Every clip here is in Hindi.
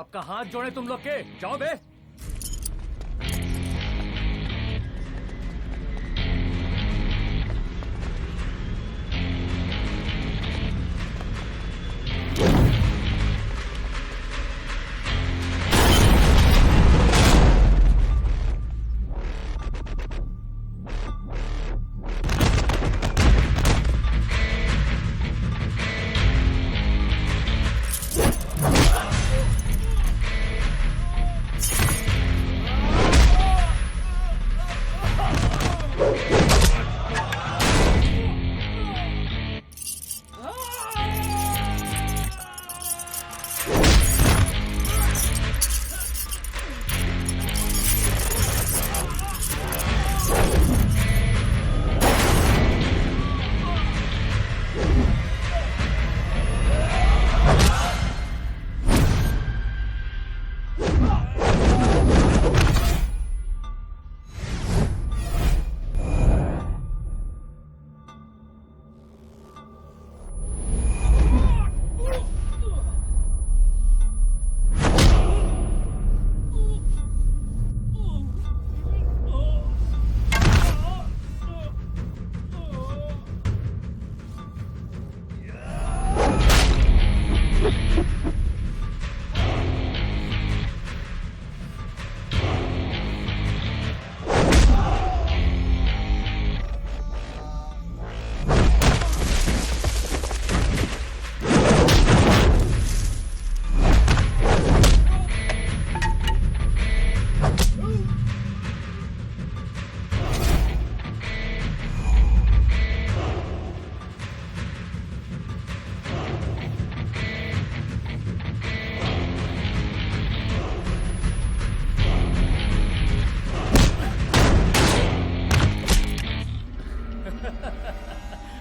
अब का हाथ जोड़े तुम लोग के, जाओ बे।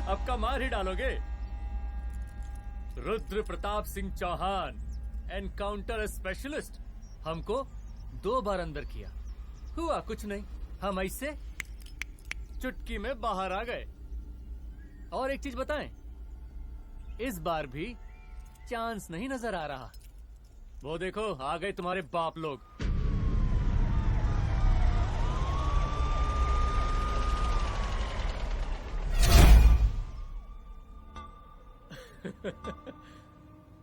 अब का मार ही डालोगे। Rudra Pratap Singh Chauhan, encounter specialist. हमको 2 बार अंदर किया, हुआ कुछ नहीं। हम ऐसे चुटकी में बाहर आ गए। और एक चीज बताएं, इस बार भी चांस नहीं नजर आ रहा। वो देखो आ गए तुम्हारे बाप लोग।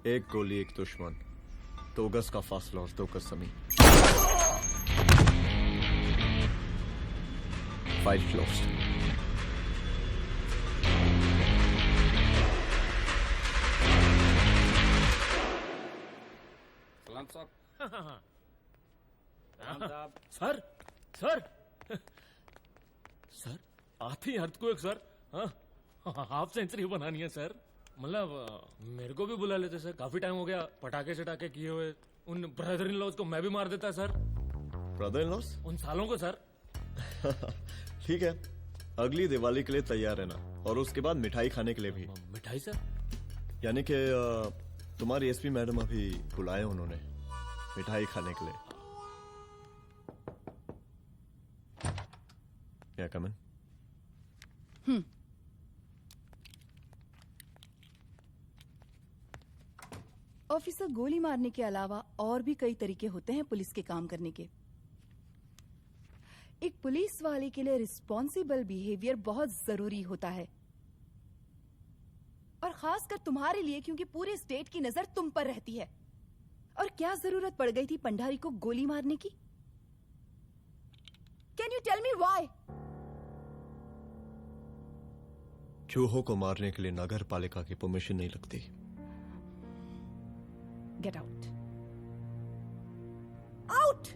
एक गोली एक दुश्मन, 2 गज का फासला और 2 गज जमीन। Fight closed. सलाम साहब। सर सर सर आती अर्थक्वेक सर। हाँ, हाफ सेंचुरी बनानी है सर। मतलब मेरे को भी बुला लेते सर, काफी टाइम हो गया पटाखे चटाखे किए हुए। उन ब्रदर इन लॉज को मैं भी मार देता सर। Brother in laws? उन सालों को सर। ठीक है, अगली दिवाली के लिए तैयार रहना, और उसके बाद मिठाई खाने के लिए भी। मिठाई सर? यानी कि तुम्हारी एसपी मैडम अभी बुलाए उन्होंने मिठाई खाने के लिए। क्या कमन? ऑफिसर, गोली मारने के अलावा और भी कई तरीके होते हैं पुलिस के काम करने के। एक पुलिस वाले के लिए रिस्पॉन्सिबल बिहेवियर बहुत जरूरी होता है, और खासकर तुम्हारे लिए, क्योंकि पूरे स्टेट की नजर तुम पर रहती है। और क्या जरूरत पड़ गई थी पंडारी को गोली मारने की? Can you tell me why? चूहों को मारने के लिए नगर पालिका की परमिशन नहीं लगती। Get out. Out!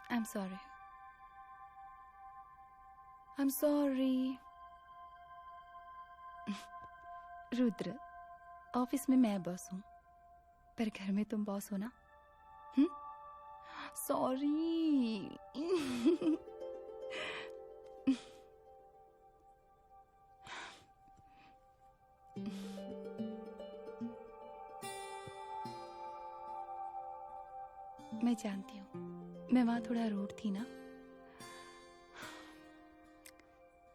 I'm sorry. I'm sorry. Rudra, office में मैं बॉस हूँ, पर घर में तुम बॉस हो ना? सॉरी. मैं जानती हूँ, मैं वहां थोड़ा रूड थी ना,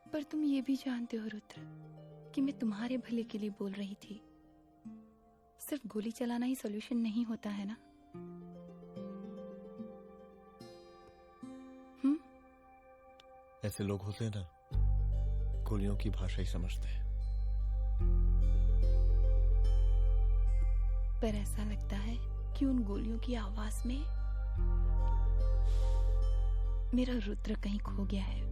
पर तुम ये भी जानते हो रुद्र कि मैं तुम्हारे भले के लिए बोल रही थी. सिर्फ गोली चलाना ही सॉल्यूशन नहीं होता है ना. ऐसे लोग होते हैं ना, गोलियों की भाषा ही समझते हैं. पर ऐसा लगता है कि उन गोलियों की आवाज में मेरा रुद्र कहीं खो गया है.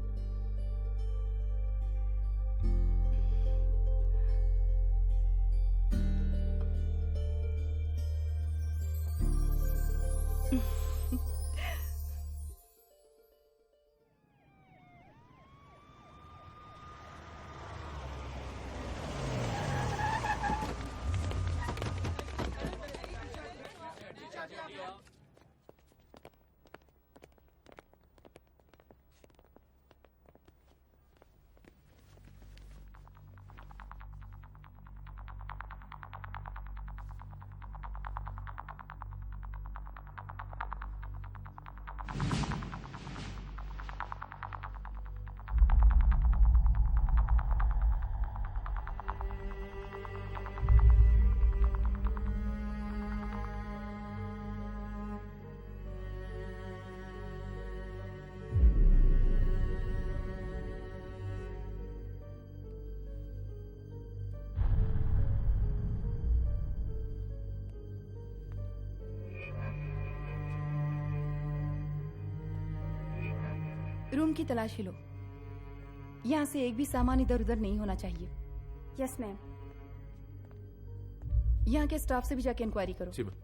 रूम की तलाशी लो. यहाँ से एक भी सामान इधर उधर नहीं होना चाहिए. Yes ma'am. यहाँ के स्टाफ से भी जाके इंक्वायरी करो. जी मैम.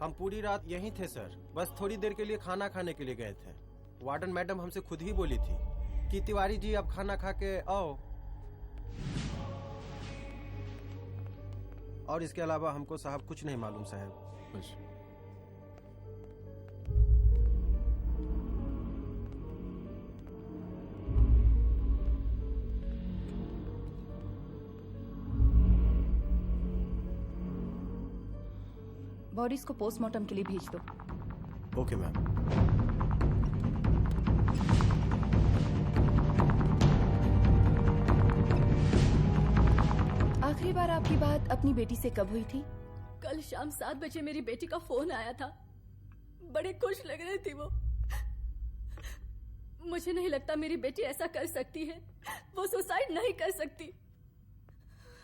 हम पूरी रात यहीं थे सर, बस थोड़ी देर के लिए खाना खाने के लिए गए थे. वार्डन मैडम हमसे खुद ही बोली थी कि तिवारी जी आप खाना खा के आओ, और इसके अलावा हमको साहब कुछ नहीं मालूम साहब. बस. बॉडीज को पोस्टमार्टम के लिए भेज दो. Okay ma'am. आखिरी बार आपकी बात अपनी बेटी से कब हुई थी? कल शाम 7 बजे मेरी बेटी का फोन आया था. बड़े खुश लग रही थी वो. मुझे नहीं लगता मेरी बेटी ऐसा कर सकती है. वो सुसाइड नहीं कर सकती.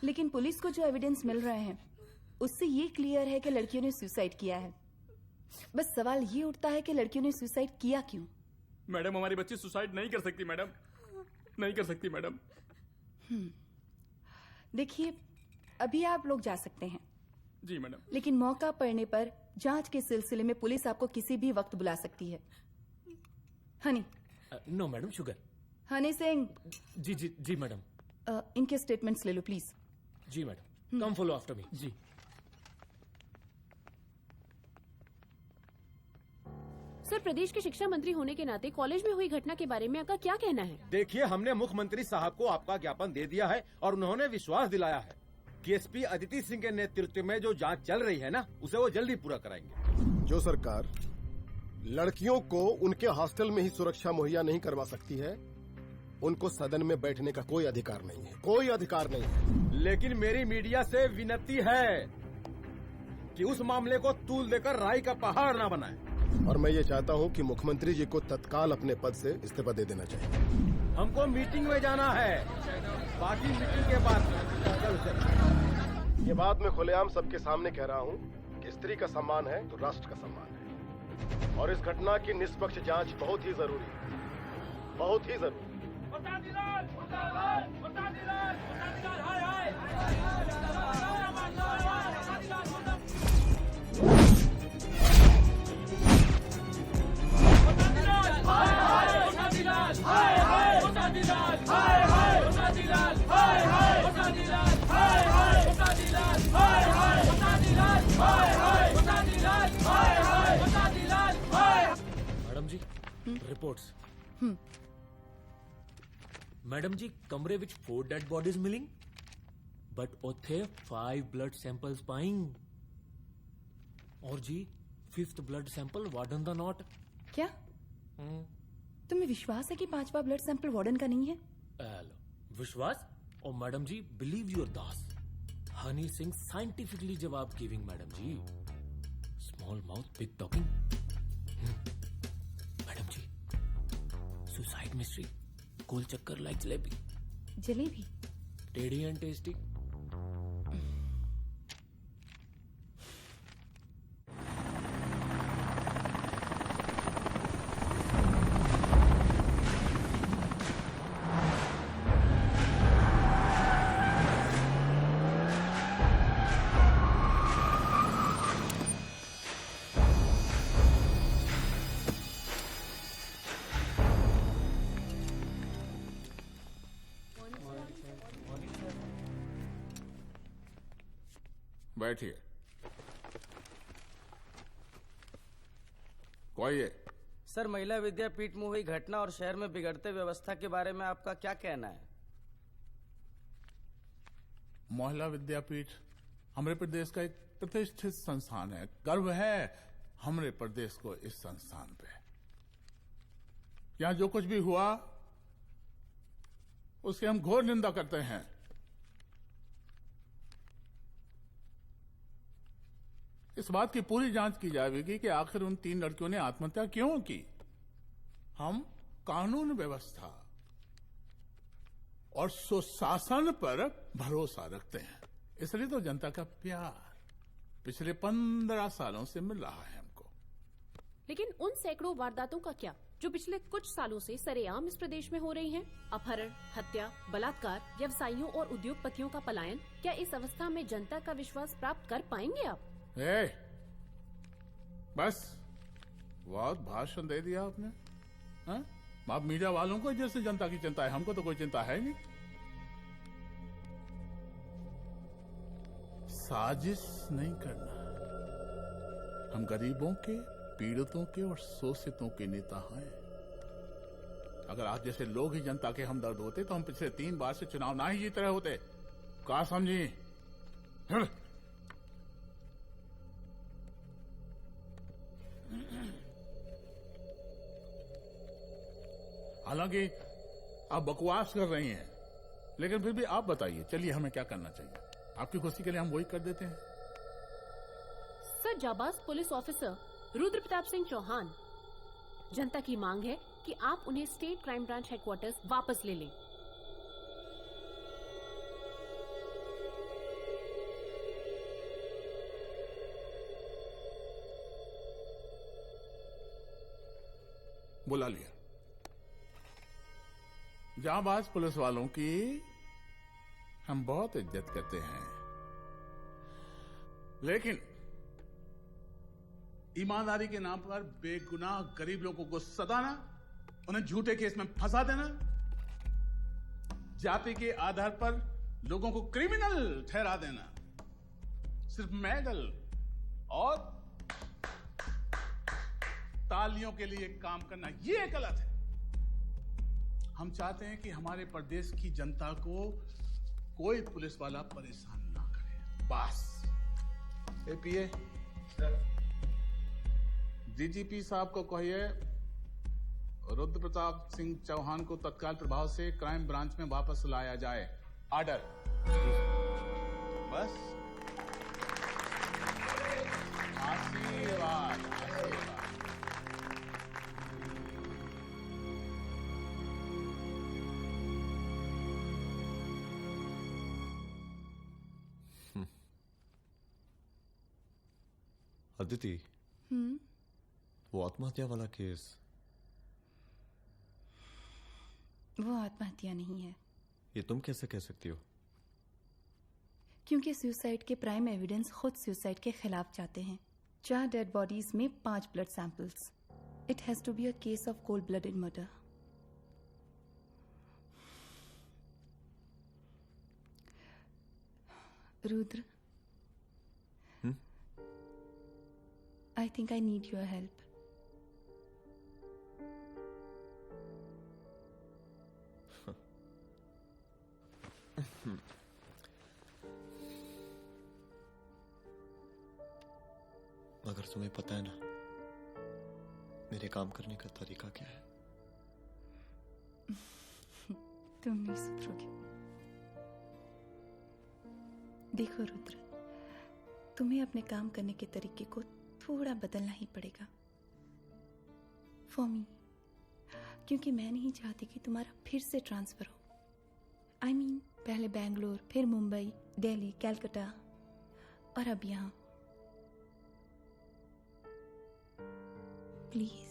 लेकिन पुलिस को जो एविडेंस मिल रहे हैं उससे ये क्लियर है कि लड़कियों ने सुसाइड किया है. बस सवाल ये उठता है कि लड़कियों ने सुसाइड किया क्यों? मैडम हमारी बच्ची सुसाइड नहीं कर सकती मैडम, नहीं कर सकती मैडम. देखिए, अभी आप लोग जा सकते हैं. जी मैडम. लेकिन मौका पड़ने पर जांच के सिलसिले में पुलिस आपको किसी भी वक्त बुला सकती है. Honey. No madam, sugar. Honey Singh. जी जी जी मैडम. इनके स्टेटमेंट्स ले लो प्लीज. जी madam. Come follow after me. जी. सर, प्रदेश के शिक्षा मंत्री होने के नाते कॉलेज में हुई घटना के बारे में आपका क्या कहना है? देखिए, हमने मुख्यमंत्री साहब को आपका ज्ञापन दे दिया है और उन्होंने विश्वास दिलाया है कि एसपी अदिति सिंह के नेतृत्व में जो जांच चल रही है ना, उसे वो जल्दी पूरा कराएंगे. जो सरकार लड़कियों को उनके हॉस्टल में ही सुरक्षा मुहैया नहीं करवा सकती है, उनको सदन में बैठने का कोई अधिकार नहीं है. कोई अधिकार नहीं है. लेकिन मेरी मीडिया से विनती है कि उस मामले को तूल देकर राई का पहाड़ न बनाए. और मैं ये चाहता हूँ कि मुख्यमंत्री जी को तत्काल अपने पद से इस्तीफा दे देना चाहिए. हमको मीटिंग में जाना है, बाकी मीटिंग के बाद. ये बात मैं खुलेआम सबके सामने कह रहा हूँ कि स्त्री का सम्मान है तो राष्ट्र का सम्मान है, और इस घटना की निष्पक्ष जांच बहुत ही जरूरी है, बहुत ही जरूरी. ਰਿਪੋਰਟਸ ਮੈਡਮ ਜੀ ਕਮਰੇ ਵਿੱਚ 4 ਡੈਡ ਬੋਡੀਜ਼ ਮਿਲਿੰਗ ਬਟ ਉੱਥੇ 5 ਬਲੱਡ ਸੈਂਪਲਸ ਪਾਈਂਗ और जी 5th ब्लड सैंपल वार्डन दा नॉट क्या तुम्हें विश्वास है कि 5वां ब्लड सैंपल वार्डन का नहीं है? विश्वास और मैडम जी बिलीव योर दास हनी सिंह साइंटिफिकली जवाब गिविंग मैडम जी small mouth big talking madam जी सुसाइड मिस्ट्री गोल चक्कर लाइक जलेबी जलेबी टेढ़ी एंड टेस्टी बैठिए। कोई है? सर, महिला विद्यापीठ में हुई घटना और शहर में बिगड़ते व्यवस्था के बारे में आपका क्या कहना है? महिला विद्यापीठ हमारे प्रदेश का एक प्रतिष्ठित संस्थान है। गर्व है हमारे प्रदेश को इस संस्थान पे। यहां जो कुछ भी हुआ उसकी हम घोर निंदा करते हैं। इस बात की पूरी जांच की जाएगी कि आखिर उन 3 लड़कियों ने आत्महत्या क्यों की। हम कानून व्यवस्था और सुशासन पर भरोसा रखते हैं, इसलिए तो जनता का प्यार पिछले 15 सालों से मिल रहा है हमको। लेकिन उन सैकड़ों वारदातों का क्या जो पिछले कुछ सालों से सरेआम इस प्रदेश में हो रही हैं? अपहरण, हत्या, बलात्कार, व्यवसायियों और उद्योगपतियों का पलायन। क्या इस अवस्था में जनता का विश्वास प्राप्त कर पाएंगे आप? बस बहुत भाषण दे दिया आपने। हाँ? आप मीडिया वालों को जैसे जनता की चिंता है, हमको तो कोई चिंता है नहीं। साजिश नहीं करना। हम गरीबों के, पीड़ितों के और शोषितों के नेता हैं। अगर आप जैसे लोग ही जनता के हमदर्द होते तो हम पिछले 3 बार से चुनाव ना ही जीत रहे होते। क्या समझी? हालांकि आप बकवास कर रही हैं, लेकिन फिर भी आप बताइए, चलिए हमें क्या करना चाहिए? आपकी खुशी के लिए हम वही कर देते हैं। सर, जाबाज पुलिस ऑफिसर रुद्र प्रताप सिंह चौहान, जनता की मांग है कि आप उन्हें स्टेट क्राइम ब्रांच हेडक्वार्टर्स वापस ले लें। बुला लिया। जाबाज पुलिस वालों की हम बहुत इज्जत करते हैं, लेकिन ईमानदारी के नाम पर बेगुनाह गरीब लोगों को सताना, उन्हें झूठे केस में फंसा देना, जाति के आधार पर लोगों को क्रिमिनल ठहरा देना, सिर्फ मेडल और तालियों के लिए काम करना, ये गलत है। हम चाहते हैं कि हमारे प्रदेश की जनता को कोई पुलिस वाला परेशान ना करे, बस। एपीए डीजीपी साहब को कहिए रुद्र प्रताप सिंह चौहान को तत्काल प्रभाव से क्राइम ब्रांच में वापस लाया जाए। ऑर्डर। बस। आशीर्वाद, आशीर्वाद। अदिति, वो आत्महत्या वाला केस, वो आत्महत्या नहीं है। ये तुम कैसे कह सकती हो? क्योंकि सुसाइड के प्राइम एविडेंस खुद सुसाइड के खिलाफ जाते हैं। 4 डेड बॉडीज में 5 blood samples. It has to be a case of cold blooded murder. Rudra, I think I need your help. मगर तुम्हें पता है ना मेरे काम करने का तरीका क्या है? तुम नहीं सुधरोगे। देखो रुद्र, तुम्हें अपने काम करने के तरीके को थोड़ा बदलना ही पड़ेगा फॉर मी, क्योंकि मैं नहीं चाहती कि तुम्हारा फिर से ट्रांसफर हो। I mean, पहले बैंगलोर, फिर मुंबई, दिल्ली, कलकत्ता और अब यहाँ। प्लीज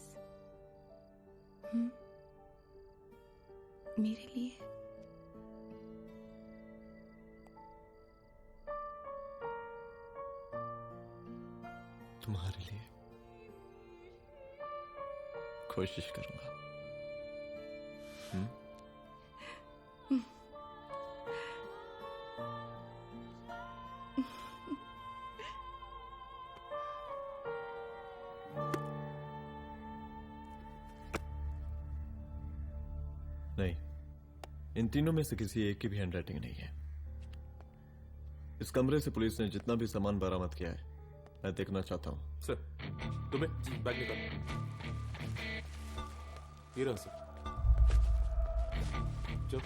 मेरे लिए। तुम्हारे लिए कोशिश करूंगा। नहीं, इन तीनों में से किसी एक की भी हैंडराइटिंग नहीं है। इस कमरे से पुलिस ने जितना भी सामान बरामद किया है मैं देखना चाहता हूं। सर, तुम्हें बैग निकाल। ये रहा सर। चलो।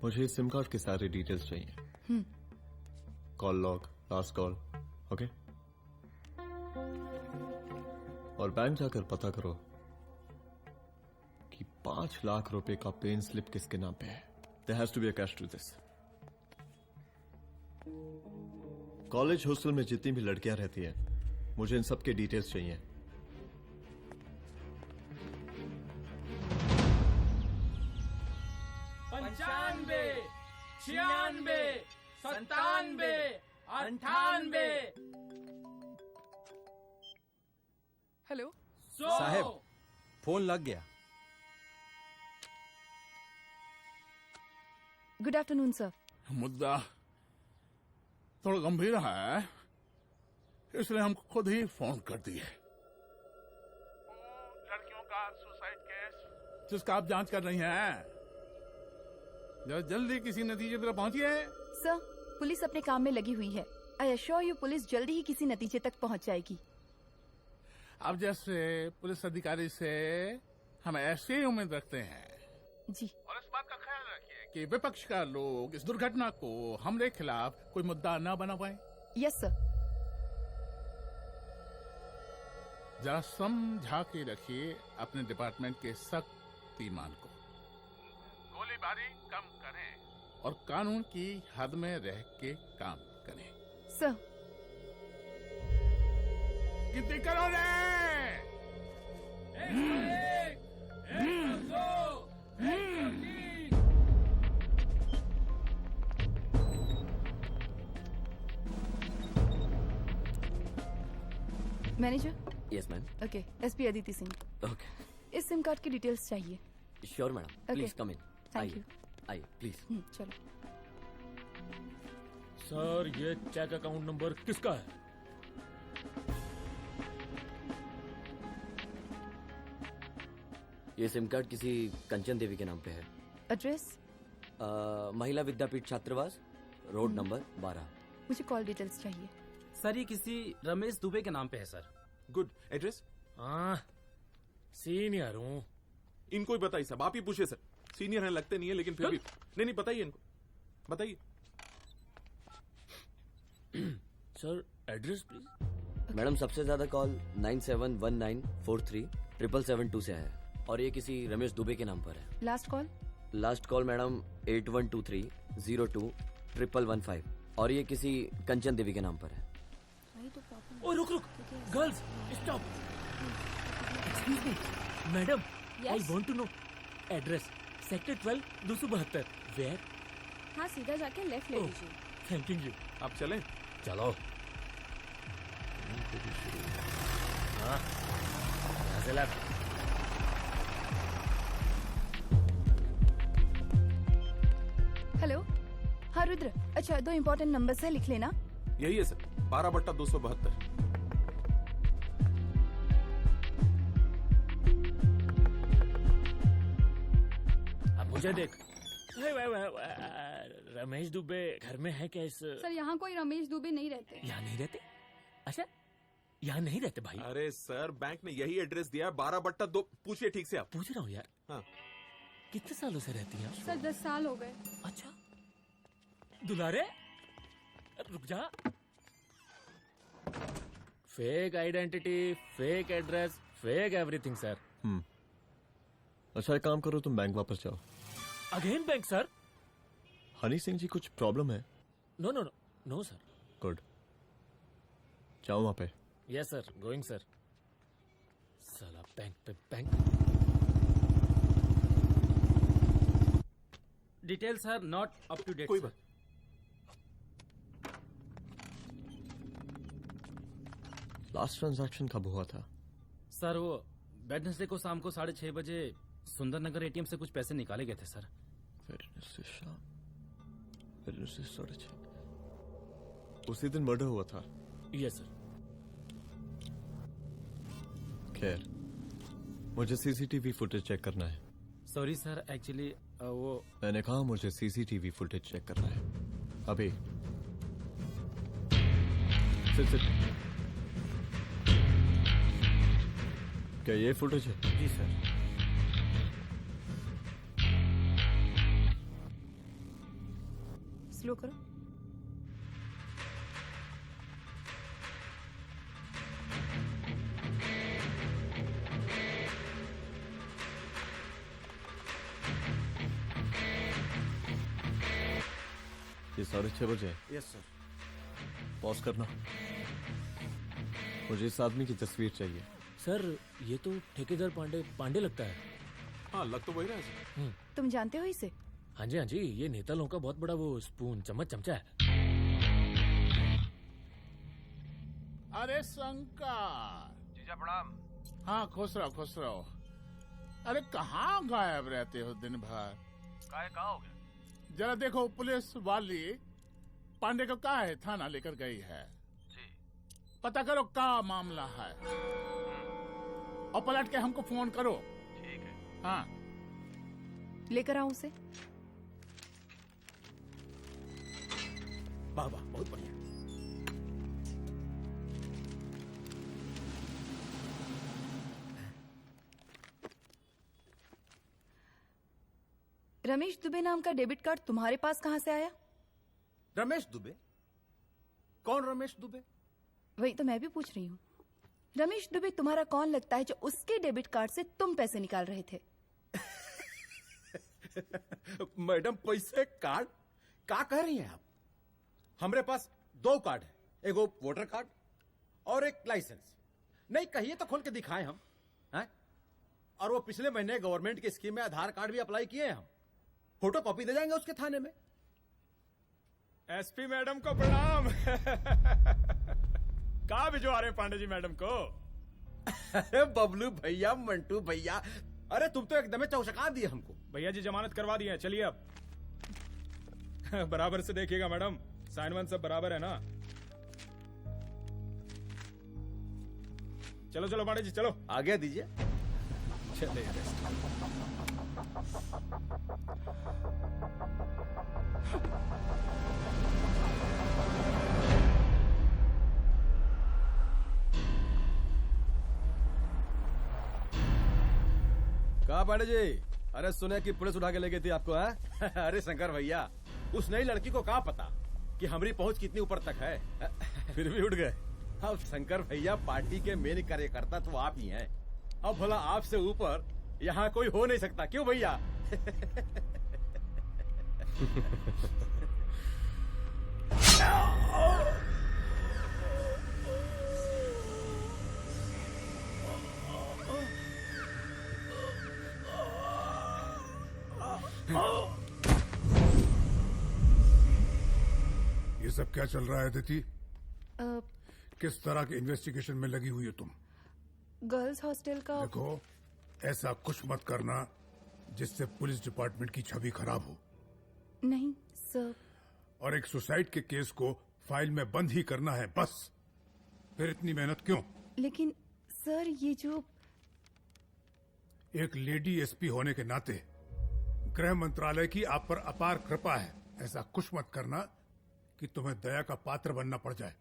मुझे सिम कार्ड के सारे डिटेल्स चाहिए। Call log, last call, okay? और बैंक जाकर पता करो कि 5 लाख रुपए का पेन स्लिप किसके नाम पे है। There has to be a catch to this. College hostel में जितनी भी लड़कियां रहती हैं, मुझे इन सब के डिटेल्स चाहिए। 95, 96, 97, 98। हेलो साहब, फोन लग गया। Good afternoon sir. मुद्दा थोड़ा गंभीर है, इसलिए हम खुद ही फोन कर दिए। लड़कियों का सुसाइड केस जिसका आप जांच कर रही हैं, जरा जल्दी किसी नतीजे पर पहुंचिए। सर, पुलिस अपने काम में लगी हुई है। आई अश्योर यू पुलिस जल्दी ही किसी नतीजे तक पहुंच जाएगी। अब जैसे पुलिस अधिकारी से हम ऐसे ही उम्मीद रखते हैं जी। और इस बात का ख्याल रखिए कि विपक्ष का लोग इस दुर्घटना को हमरे खिलाफ कोई मुद्दा न बना पाए। Yes sir. जरा समझा के रखिए अपने डिपार्टमेंट के सख्त ईमान को। गोलीबारी कम करें और कानून की हद में रह के काम करें। सर। कितनी करोगे? Manager. Yes ma'am. Okay, SP Aditi Singh. Okay. इस सिम कार्ड की डिटेल्स चाहिए। Sure madam, please come in. Thank you. आइए प्लीज। चलो। सर, ये चेक अकाउंट नंबर किसका है? ये सिम कार्ड किसी कंचन देवी के नाम पे है। एड्रेस? महिला विद्यापीठ छात्रावास, रोड नंबर 12। मुझे कॉल डिटेल्स चाहिए। सर, ये किसी रमेश दुबे के नाम पे है सर। गुड। एड्रेस? हाँ, सीनियर हूँ। इनको ही बताइए सब, आप ही पूछे सर। सीनियर है लगते नहीं है, लेकिन फिर भी नहीं बताइए इनको, बताइए। Sir, address please. मैडम, सबसे ज्यादा कॉल 9719437772 से है और ये किसी रमेश दुबे के नाम पर है। Last call? Last call madam 8123021115 और ये किसी कंचन देवी के नाम पर है। ओ रुक girls stop. Excuse me madam, I want to know address sector 12 272 where. हाँ, सीधा जाके लेफ्ट ले लीजिए। Thank you. आप चलें? चलो। हाँ, यहाँ से लेफ्ट। हेलो। हाँ रुद्र, अच्छा 2 इम्पोर्टेंट नंबर्स है, लिख लेना। यही है सर, 12/272। अब मुझे देख। रमेश दुबे घर में है क्या? इस सर यहाँ कोई रमेश दुबे नहीं रहते। यहाँ नहीं रहते? अच्छा, यहाँ नहीं रहते भाई। अरे सर, बैंक ने यही एड्रेस दिया है, 12/2। पूछिए ठीक से आप। पूछ रहा हूँ यार। हाँ। कितने सालों से रहती हैं? सर 10 साल हो गए। अच्छा दुलारे, रुक जा। Fake identity, fake address, fake everything sir. अच्छा एक काम करो, तुम बैंक वापस जाओ। Again bank sir? Honey Singh ji कुछ प्रॉब्लम है? No no no no sir. Good, जाओ वहां पे। Yes sir, going sir. साला बैंक पे bank. Details are not up to date. कोई बात। लास्ट ट्रांजैक्शन कब हुआ था? सर वो वेडनेसडे को शाम को 6:30 बजे सुंदरनगर एटीएम से कुछ पैसे निकाले गए थे सर। वेडनेसडे शाम, वेडनेसडे 6:30। उसी दिन मर्डर हुआ था? Yes sir. खैर, मुझे सीसीटीवी फुटेज चेक करना है। सॉरी सर, एक्चुअली वो मैंने कहा मुझे सीसीटीवी फुटेज चेक करना है अभी। सिट। क्या ये फुटेज है? जी सर। स्लो करो। ये 6:30 बजे है। Yes sir. पॉज करना। मुझे इस आदमी की तस्वीर चाहिए। सर ये तो ठेकेदार पांडे लगता है। हाँ, लग तो वही रहा है सर। तुम जानते हो इसे? हाँ जी हाँ जी, ये नेता लोगों का बहुत बड़ा वो स्पून चमचा है। अरे शंकर। जीजा प्रणाम। हाँ खुश रहो। अरे कहाँ गायब रहते हो दिन भर? कहाँ हो गया? जरा देखो, पुलिस वाली पांडे को कहा है थाना लेकर गई है। जी। पता करो क्या मामला है और पलट के हमको फोन करो। ठीक है। हाँ लेकर आओ उसे। वाह वाह, बहुत बढ़िया। रमेश दुबे नाम का डेबिट कार्ड तुम्हारे पास कहां से आया? रमेश दुबे? कौन रमेश दुबे? वही तो मैं भी पूछ रही हूँ। रमेश दुबे तुम्हारा कौन लगता है जो उसके डेबिट कार्ड से तुम पैसे निकाल रहे थे? मैडम, पैसे कार्ड क्या कह रही हैं आप? हमारे पास 2 कार्ड है, एक वोटर कार्ड और एक लाइसेंस। नहीं कहिए तो खोल के दिखाएं हम हैं? और वो पिछले महीने गवर्नमेंट की स्कीम में आधार कार्ड भी अप्लाई किए हैं हम। फोटो कॉपी दे जाएंगे उसके थाने में। एसपी मैडम को प्रणाम। कहाँ भिजवा रहे पांडे जी मैडम को? अरे बबलू भैया, मंटू भैया, अरे तुम तो एकदम चौसका दिए हमको। भैया जी जमानत करवा दी है, चलिए अब। बराबर से देखिएगा मैडम, साइन वन सब बराबर है ना? चलो चलो पांडे जी चलो। आगे दीजिए। चलिए। कहा पांडे जी? अरे सुने कि पुलिस उठा के ले गई थी आपको है? अरे शंकर भैया, उस नई लड़की को क्या पता कि हमारी पहुंच कितनी ऊपर तक है। फिर भी उठ गए। अब शंकर भैया, पार्टी के मेन कार्यकर्ता तो आप ही हैं। अब भला आपसे ऊपर यहाँ कोई हो नहीं सकता, क्यों भैया? ये सब क्या चल रहा है अदिति? किस तरह के इन्वेस्टिगेशन में लगी हुई हो तुम? गर्ल्स हॉस्टल का देखो, ऐसा कुछ मत करना जिससे पुलिस डिपार्टमेंट की छवि खराब हो। नहीं सर। और एक सुसाइड के केस को फाइल में बंद ही करना है बस। फिर इतनी मेहनत क्यों? लेकिन सर ये जो एक लेडी एसपी होने के नाते गृह मंत्रालय की आप पर अपार कृपा है। ऐसा कुछ मत करना कि तुम्हें दया का पात्र बनना पड़ जाए।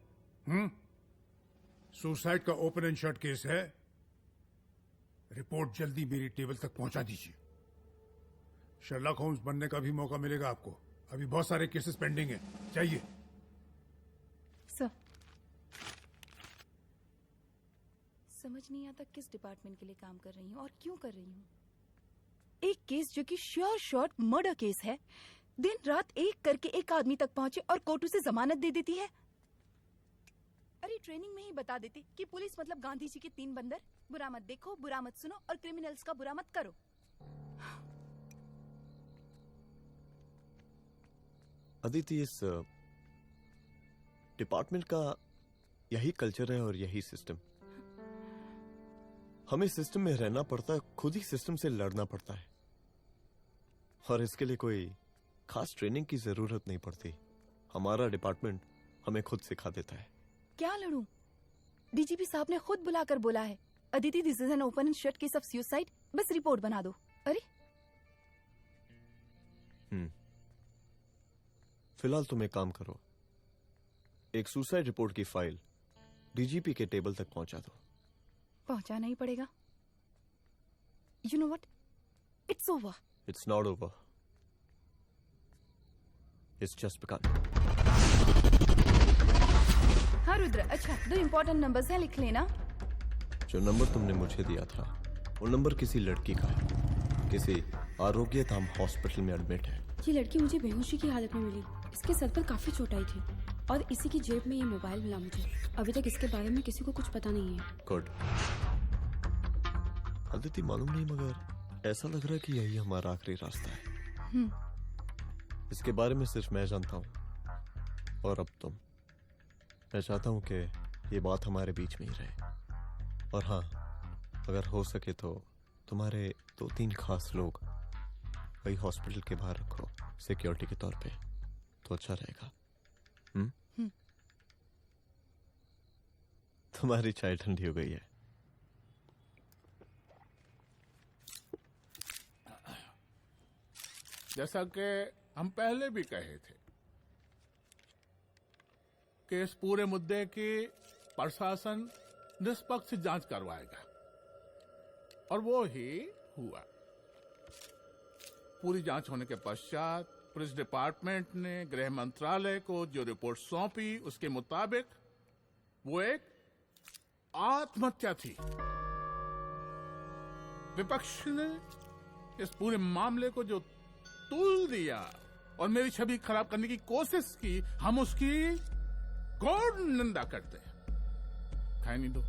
सुसाइड का ओपन एंड शट केस है। रिपोर्ट जल्दी मेरी टेबल तक पहुंचा दीजिए। शर्लॉक होम्स बनने का भी मौका मिलेगा आपको। अभी बहुत सारे केसेस पेंडिंग हैं। चाहिए सर। समझ नहीं आता किस डिपार्टमेंट के लिए काम कर रही हूँ और क्यों कर रही हूँ। एक केस जो कि श्योर शॉट मर्डर केस है, दिन रात एक करके एक आदमी तक पहुंचे और कोर्ट उसे जमानत दे देती है। अरे ट्रेनिंग में ही बता देती कि पुलिस मतलब गांधी जी के 3 बंदर, बुरा मत देखो, बुरा मत सुनो और क्रिमिनल्स का बुरा मत करो। अदिति, इस डिपार्टमेंट का यही कल्चर है और यही सिस्टम। हमें सिस्टम में रहना पड़ता है, खुद ही सिस्टम से लड़ना पड़ता है और इसके लिए कोई खास ट्रेनिंग की जरूरत नहीं पड़ती। हमारा डिपार्टमेंट हमें खुद सिखा देता है। क्या लड़ूं? डीजीपी साहब ने खुद बुलाकर बोला है, Aditi this is an open and shut case of suicide, बस रिपोर्ट बना दो। अरे फिलहाल तुम एक काम करो, एक सुसाइड रिपोर्ट की फाइल डीजीपी के टेबल तक पहुंचा दो। पहुंचाना ही पड़ेगा। You know what, it's over. It's not over, it's just begun. हाँ रुद्र, अच्छा 2 इम्पोर्टेंट नंबर्स हैं, लिख लेना। जो नंबर तुमने मुझे दिया था वो नंबर किसी लड़की का है, किसी आरोग्य धाम हॉस्पिटल में एडमिट है। ये लड़की मुझे बेहोशी की हालत में मिली। इसके सर पर काफी चोट आई थी और इसी की जेब में ये मोबाइल मिला मुझे। अभी तक इसके बारे में किसी को कुछ पता नहीं है। गुड। अदिति, मालूम नहीं मगर ऐसा लग रहा है कि यही हमारा आखिरी रास्ता है। इसके बारे में सिर्फ मैं जानता हूँ और अब तुम। मैं चाहता हूँ कि ये बात हमारे बीच में ही रहे। और हाँ, अगर हो सके तो तुम्हारे 2-3 खास लोग वही हॉस्पिटल के बाहर रखो सिक्योरिटी के तौर पे, तो अच्छा रहेगा। तुम्हारी चाय ठंडी हो गई है। जैसा कि हम पहले भी कहे थे कि इस पूरे मुद्दे की प्रशासन निष्पक्ष जांच करवाएगा और वो ही हुआ। पूरी जांच होने के पश्चात पुलिस डिपार्टमेंट ने गृह मंत्रालय को जो रिपोर्ट सौंपी उसके मुताबिक वो एक आत्महत्या थी। विपक्ष ने इस पूरे मामले को जो तूल दिया और मेरी छवि खराब करने की कोशिश की, हम उसकी घोर निंदा करते हैं। खाए नहीं दो।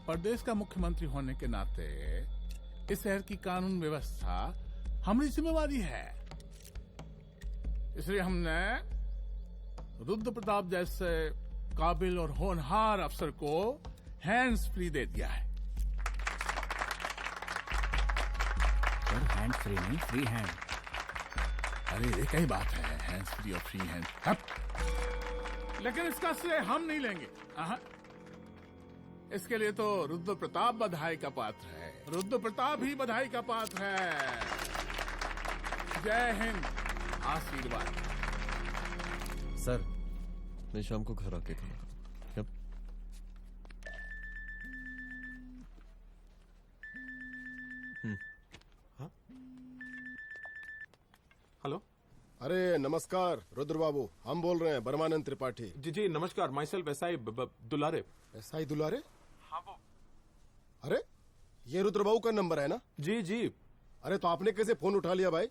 प्रदेश का मुख्यमंत्री होने के नाते इस शहर की कानून व्यवस्था हमारी जिम्मेवारी है। इसलिए हमने रुद्र प्रताप जैसे काबिल और होनहार अफसर को हैंड्स फ्री दे दिया है। हैंड फ्री नहीं, फ्री हैंड। अरे एक ही बात है, हैंड्स फ्री और फ्री हैंड। लेकिन इसका श्रेय हम नहीं लेंगे। इसके लिए तो रुद्र प्रताप बधाई का पात्र है। रुद्र प्रताप ही बधाई का पात्र है। जय हिंद। आशीर्वाद। सर, मैं शाम को घर आके खाऊंगा। हेलो। अरे नमस्कार रुद्र बाबू, हम बोल रहे हैं परमानंद त्रिपाठी। जी जी नमस्कार। My self SI Dulare. SI दुलारे? हाँ वो। अरे ये रुद्र बाबू का नंबर है ना? जी जी, अरे तो आपने कैसे फोन उठा लिया भाई?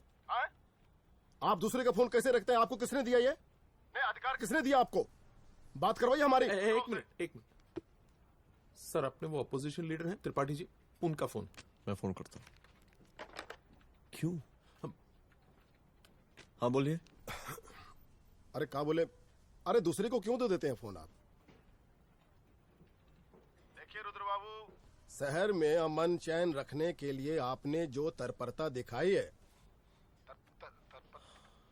आप दूसरे का फोन कैसे रखते हैं? आपको किसने दिया ये? नहीं, अधिकार किसने दिया आपको? बात करवाइए हमारी। एक मिनट। सर, अपने वो अपोजिशन लीडर हैं त्रिपाठी जी, उनका फोन। मैं फोन करता हूँ। क्यों? हाँ बोलिए। अरे क्या बोले? अरे दूसरे को क्यों दे देते हैं फोन आप? देखिए रुद्र बाबू, शहर में अमन चैन रखने के लिए आपने जो तत्परता दिखाई है,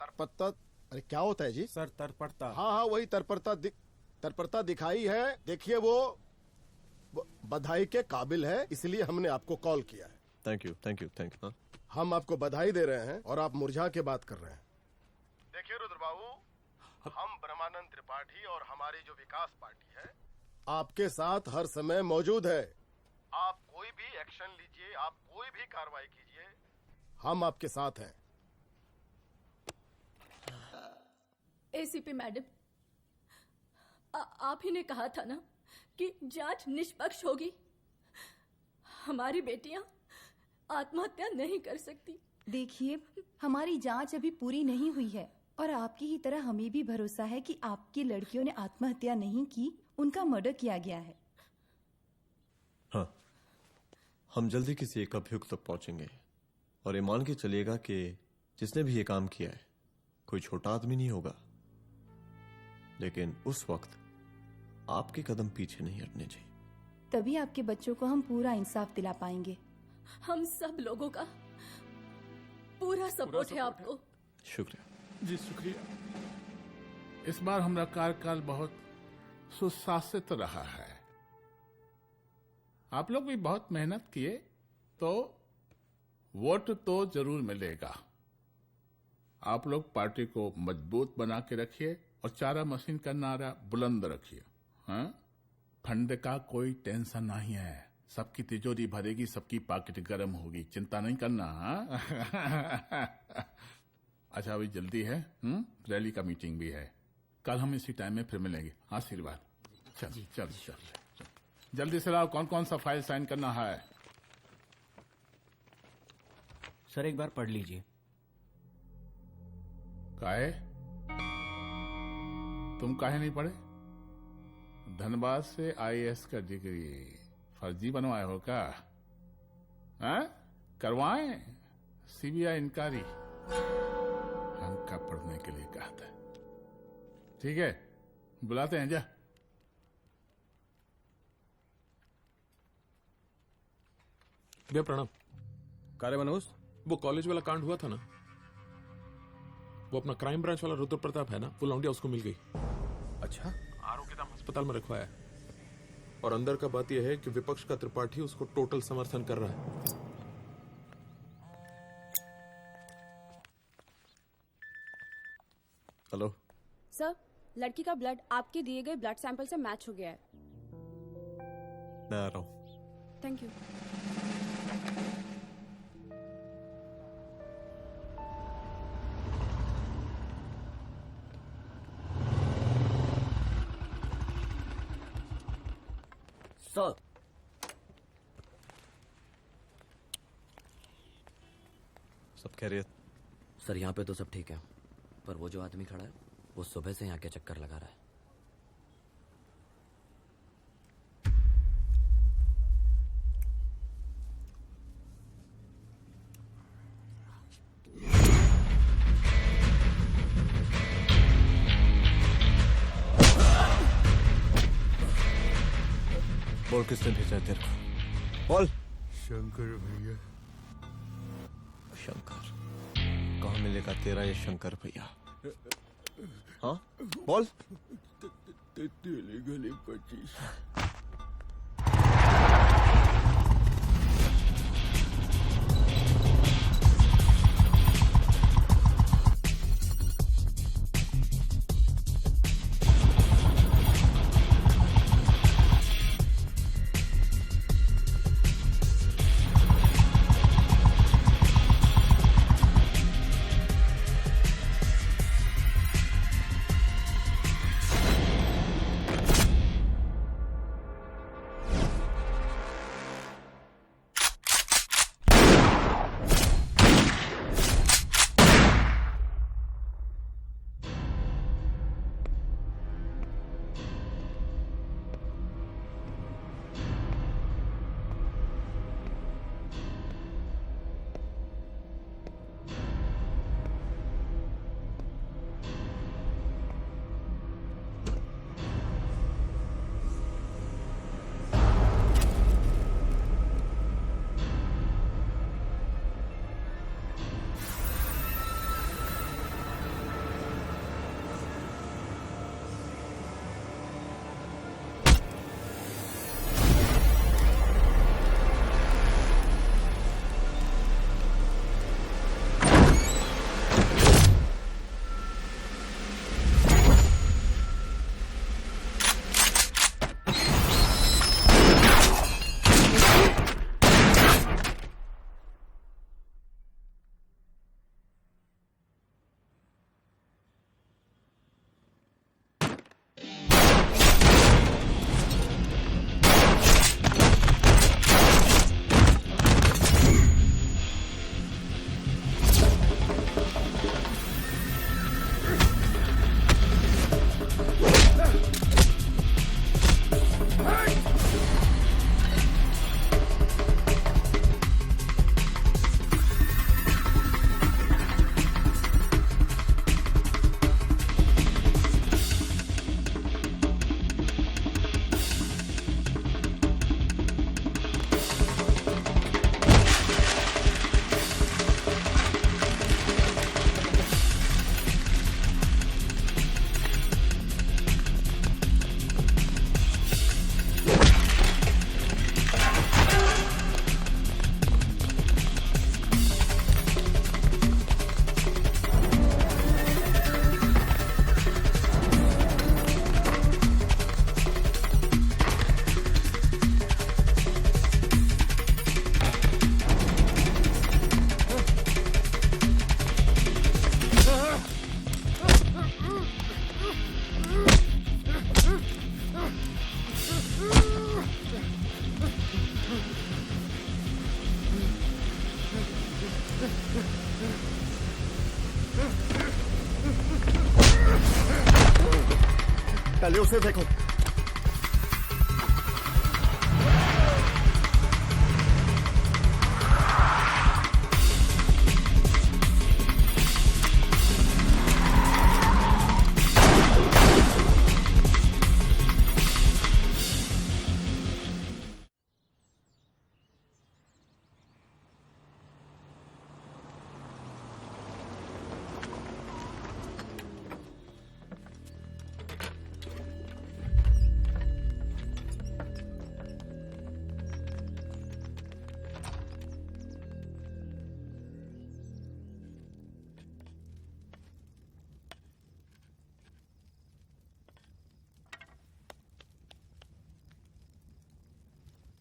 तत्परता, अरे क्या होता है जी? सर तत्परता। हाँ, वही तत्परता दिखाई है। देखिए वो बधाई के काबिल है, इसलिए हमने आपको कॉल किया है। Thank you. हम आपको बधाई दे रहे हैं और आप मुरझा के बात कर रहे हैं। देखिए रुद्र बाबू, हम ब्रह्मानंद त्रिपाठी और हमारी जो विकास पार्टी है आपके साथ हर समय मौजूद है। आप कोई भी एक्शन लीजिए, आप कोई भी कार्रवाई कीजिए, हम आपके साथ हैं। एसीपी मैडम, आप ही ने कहा था ना कि जांच निष्पक्ष होगी। हमारी बेटियां आत्महत्या नहीं कर सकती। देखिए, हमारी जांच अभी पूरी नहीं हुई है और आपकी ही तरह हमें भी भरोसा है कि आपकी लड़कियों ने आत्महत्या नहीं की, उनका मर्डर किया गया है। हाँ, हम जल्दी किसी एक अभियुक्त तक पहुंचेंगे और ये मान के चलिएगा कि जिसने भी ये काम किया है कोई छोटा आदमी नहीं होगा, लेकिन उस वक्त आपके कदम पीछे नहीं हटने चाहिए। तभी आपके बच्चों को हम पूरा इंसाफ दिला पाएंगे। हम सब लोगों का पूरा सपोर्ट है आपको। शुक्रिया जी, शुक्रिया। इस बार हमारा कार्यकाल बहुत सुशासित रहा है। आप लोग भी बहुत मेहनत किए तो वोट तो जरूर मिलेगा। आप लोग पार्टी को मजबूत बना के रखिए और चारा मशीन का नारा बुलंद रखिए। हाँ, फंड का कोई टेंशन नहीं है, सबकी तिजोरी भरेगी, सबकी पॉकेट गर्म होगी, चिंता नहीं करना। हाँ? अच्छा, अभी जल्दी है, रैली का मीटिंग भी है, कल हम इसी टाइम में फिर मिलेंगे। आशीर्वाद। चल जल्दी से लाओ, कौन कौन सा फाइल साइन करना है? सर एक बार पढ़ लीजिए। काहे? तुम काहे नहीं पढ़े? धनबाद से आईएएस का डिग्री फर्जी बनवाए हो क्या? करवाएं सीबीआई इंक्वायरी। हमका पढ़ने के लिए कहा था। ठीक है, बुलाते हैं। जा भैया प्रणाम। कार्य मनोज, वो कॉलेज वाला कांड हुआ था ना, वो अपना क्राइम ब्रांच वाला रुद्र प्रताप है ना, वो लौंडिया उसको मिल गई। अच्छा? आरोग्यधाम अस्पताल में रखवाया है और अंदर का बात यह है कि विपक्ष का त्रिपाठी उसको टोटल समर्थन कर रहा है। हेलो सर, लड़की का ब्लड आपके दिए गए ब्लड सैंपल से मैच हो गया है। मैं आ रहा हूँ। Thank you. सर, सब खैरियत? सर यहाँ पे तो सब ठीक है, पर वो जो आदमी खड़ा है वो सुबह से यहाँ के चक्कर लगा रहा है। बोल, किसने भेजा है तेरे को? बोल। शंकर भैया। शंकर? कहाँ मिलेगा तेरा ये शंकर भैया? हाँ बोल। गली 25। पहले उसे देखो।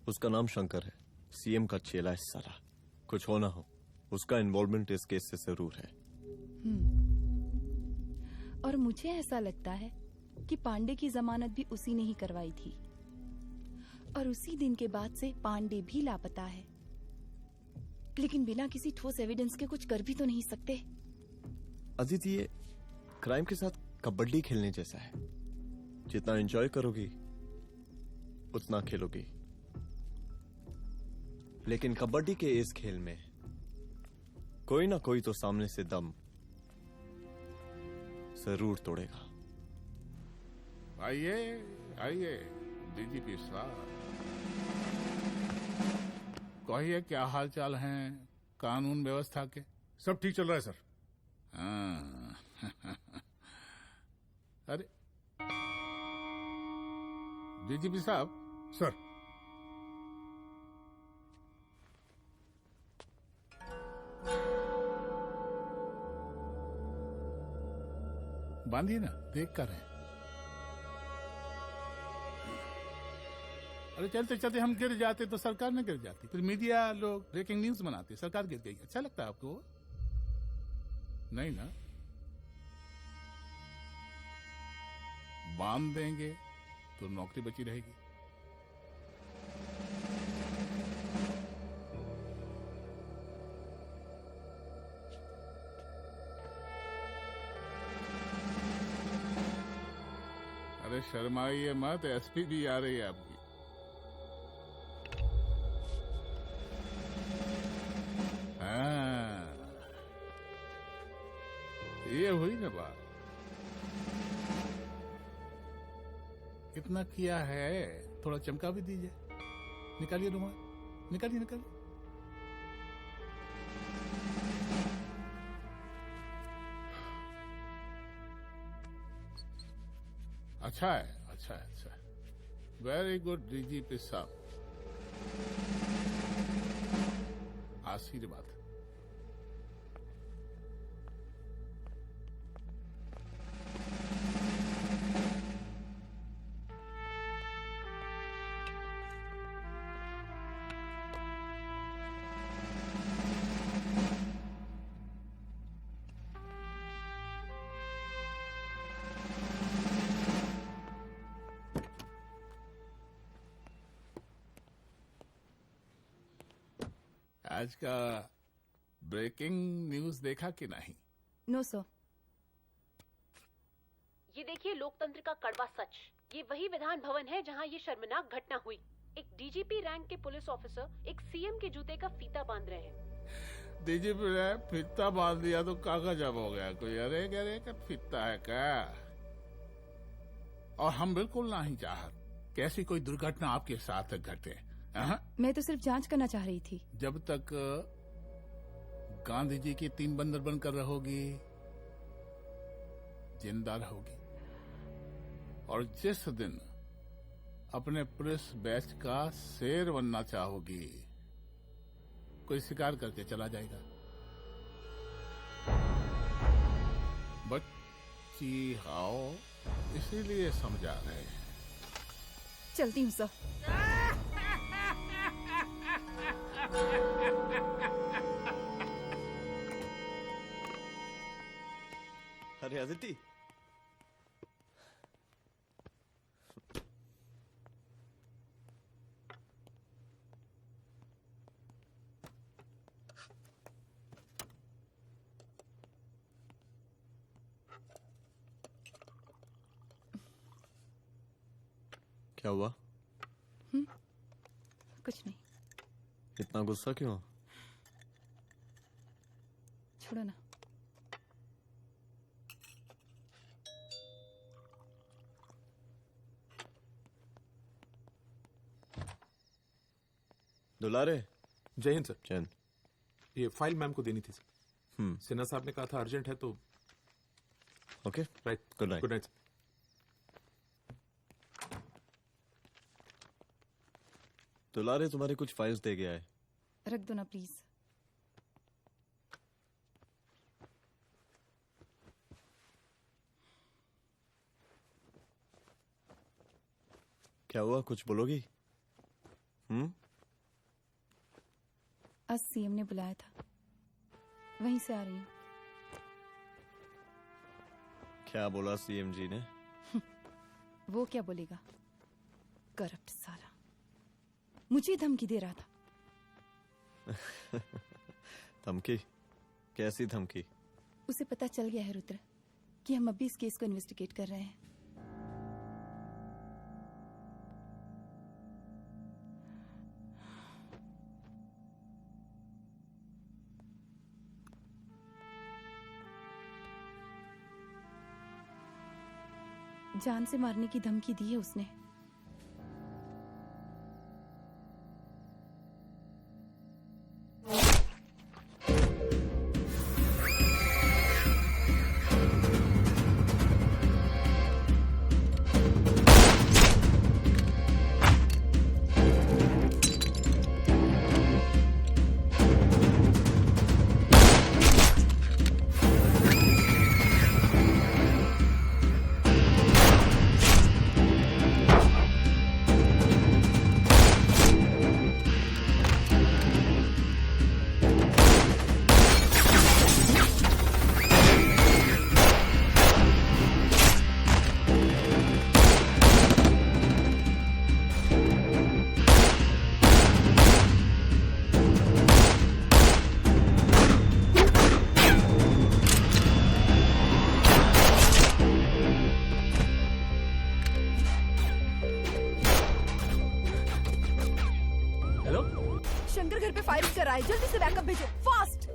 उसका नाम शंकर है, सीएम का चेला है साला। कुछ हो ना हो, उसका इन्वॉल्वमेंट इस केस से जरूर है। और मुझे ऐसा लगता है कि पांडे की जमानत भी उसी ने ही करवाई थी, और उसी दिन के बाद से पांडे भी लापता है। लेकिन बिना किसी ठोस एविडेंस के कुछ कर भी तो नहीं सकते। अदिति, ये क्राइम के साथ कबड्डी खेलने जैसा है। जितना एंजॉय करोगी उतना खेलोगी, लेकिन कबड्डी के इस खेल में कोई ना कोई तो सामने से दम जरूर तोड़ेगा। आइए आइए डीजीपी साहब, कहिए क्या हाल चाल हैं कानून व्यवस्था के? सब ठीक चल रहा है सर। हाँ। अरे डीजीपी साहब। सर, बांधिए ना, देख कर है। अरे चलते चलते हम गिर जाते तो सरकार न गिर जाती, फिर मीडिया लोग ब्रेकिंग न्यूज बनाते, सरकार गिर गई। अच्छा लगता है आपको? नहीं ना? बांध देंगे तो नौकरी बची रहेगी। अरे शर्माइए मत, एसपी भी आ रही है आपकी। हाँ, ये हुई ना बात। कितना किया है, थोड़ा चमका भी दीजिए। निकालिए रुमाल, निकालिए निकालिए। अच्छा है, अच्छा है, अच्छा है। वेरी गुड डीजीपी साहब, आशीर्वाद। आज का ब्रेकिंग न्यूज देखा कि नहीं? No sir. ये देखिए लोकतंत्र का कड़वा सच। ये वही विधान भवन है जहां ये शर्मनाक घटना हुई। एक डीजीपी रैंक के पुलिस ऑफिसर एक सीएम के जूते का फीता बांध रहे हैं। डीजीपी ने फीता बांध दिया तो कागज अब हो गया कोई? अरे अरे का फीता है क्या? और हम बिल्कुल नहीं चाहते कि ऐसी कोई दुर्घटना आपके साथ घटे। मैं तो सिर्फ जांच करना चाह रही थी। जब तक गांधी जी की 3 बंदर बनकर रहोगी, जिंदा रहोगी। और जिस दिन अपने पुलिस बैच का शेर बनना चाहोगी, कोई शिकार करके चला जाएगा। बच्ची हाओ, इसीलिए समझा रहे हैं। चलती हूँ सर। अरे अदिति, क्या हुआ? कुछ नहीं। इतना गुस्सा क्यों? छोड़ो ना। दुलारे। जय हिंद सर। जय हिंद। ये फाइल मैम को देनी थी सर। सिन्हा साहब ने कहा था अर्जेंट है तो। Okay right. Good night. Good night. दुलारे तुम्हारे कुछ फाइल्स दे गया है। रख दो ना प्लीज। क्या हुआ, कुछ बोलोगी? आज सीएम ने बुलाया था, वहीं से आ रही हूँ। क्या बोला सीएम जी ने? वो क्या बोलेगा, करप्ट साला, मुझे धमकी दे रहा था। धमकी? कैसी धमकी? उसे पता चल गया है रुद्र कि हम अभी इस केस को इन्वेस्टिगेट कर रहे हैं। जान से मारने की धमकी दी है उसने। शंकर घर पे फायरिंग कर रहा है, जल्दी से बैकअप भेजो, फास्ट।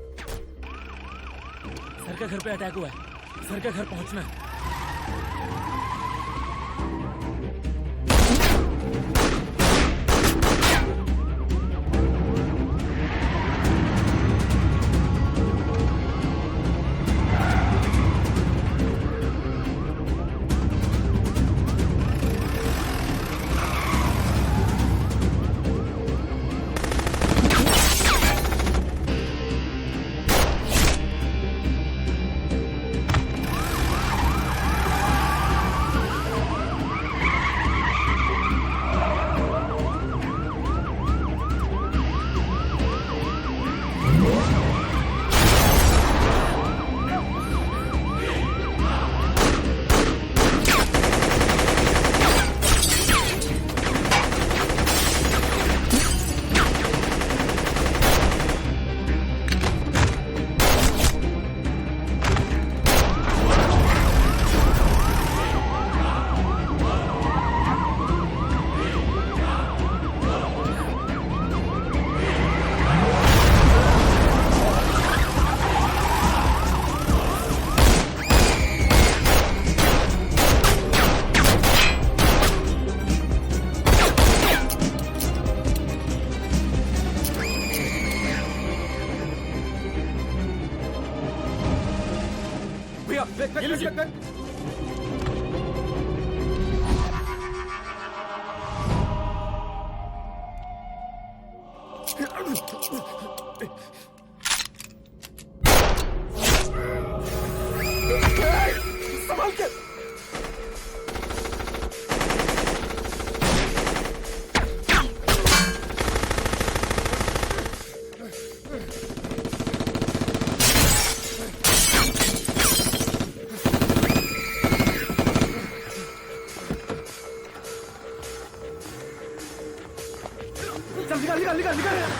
सर का घर पे अटैक हुआ है, सर का घर पहुंचना है। संभाल के। चल निकाल निकाल निकाल निकाल।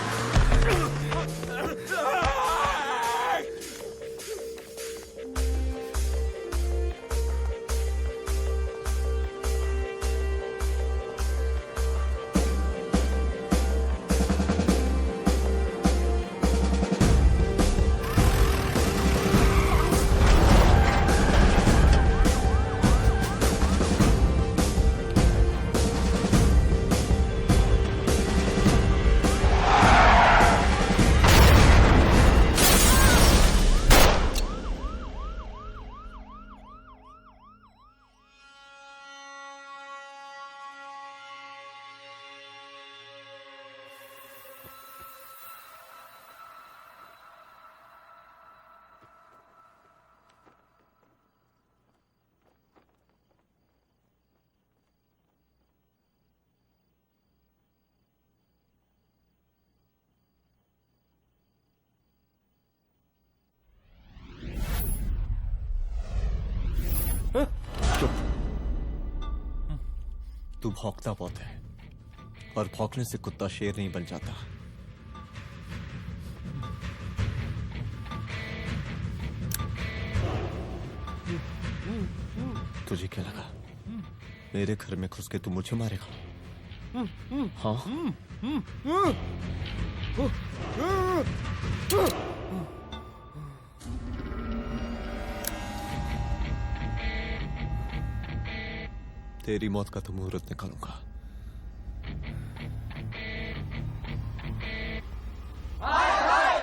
चुप। तू भौंकता बहुत है, और भौंकने से कुत्ता शेर नहीं बन जाता। तुझे क्या लगा मेरे घर में घुस के तू मुझे मारेगा? हाँ? तेरी मौत का तो मुहूर्त निकालूंगा।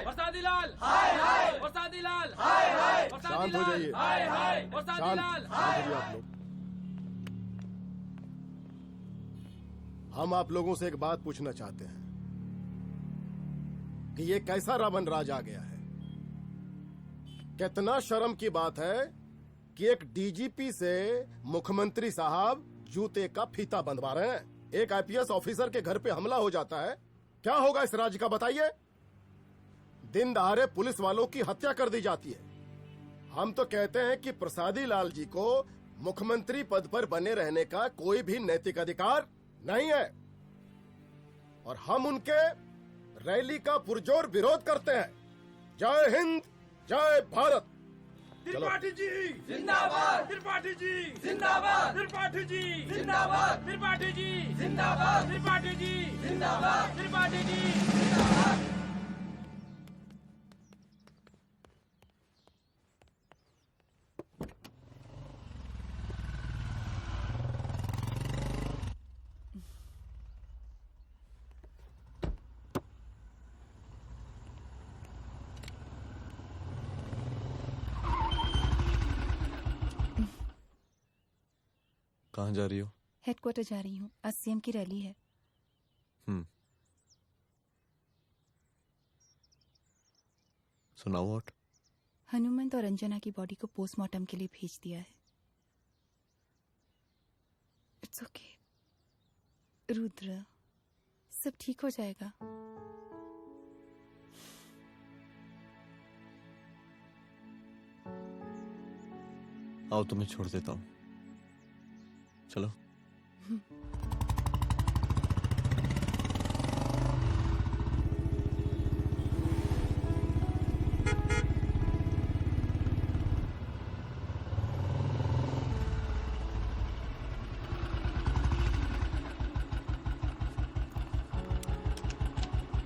बरसाती लाल, हाय हाय बरसाती लाल, हाय हाय शांत हो जाइए। हाय हाय बरसाती लाल, शांत हो जाइए आप लोग। हम आप लोगों से एक बात पूछना चाहते हैं कि ये कैसा रावण राज आ गया है? कितना शर्म की बात है कि एक डीजीपी से मुख्यमंत्री साहब जूते का फीता बंधवा रहे हैं। एक आईपीएस ऑफिसर के घर पे हमला हो जाता है, क्या होगा इस राज्य का बताइए? दिन दहाड़े पुलिस वालों की हत्या कर दी जाती है। हम तो कहते हैं कि प्रसादी लाल जी को मुख्यमंत्री पद पर बने रहने का कोई भी नैतिक अधिकार नहीं है, और हम उनके रैली का पुरजोर विरोध करते हैं। जय हिंद, जय भारत। त्रिपाठी जी जिंदाबाद, त्रिपाठी जी जिंदाबाद, त्रिपाठी जी जिंदाबाद, त्रिपाठी जी जिंदाबाद, त्रिपाठी जी जिंदाबाद, त्रिपाठी जी जिंदाबाद। कहाँ जा रही हो? हेडक्वार्टर जा रही हूँ, आज सीएम की रैली है। सुनाओ व्हाट? हनुमंत और अंजना की बॉडी को पोस्टमार्टम के लिए भेज दिया है। इट्स ओके रुद्र, सब ठीक हो जाएगा। आओ तुम्हें छोड़ देता हूँ, चलो।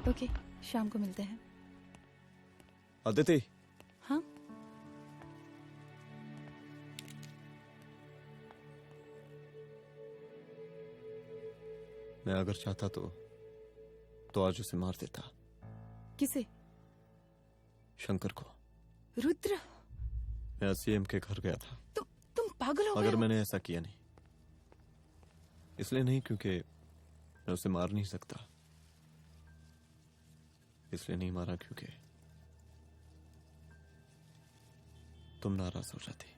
ओके, शाम को मिलते हैं। अदिति। हाँ? मैं अगर चाहता तो आज उसे मार देता। किसे? शंकर को। रुद्र, मैं सीएम के घर गया था। तुम पागल हो गए मगर हो? मैंने ऐसा किया नहीं, इसलिए नहीं क्योंकि मैं उसे मार नहीं सकता, इसलिए नहीं मारा क्योंकि तुम नाराज हो जाती।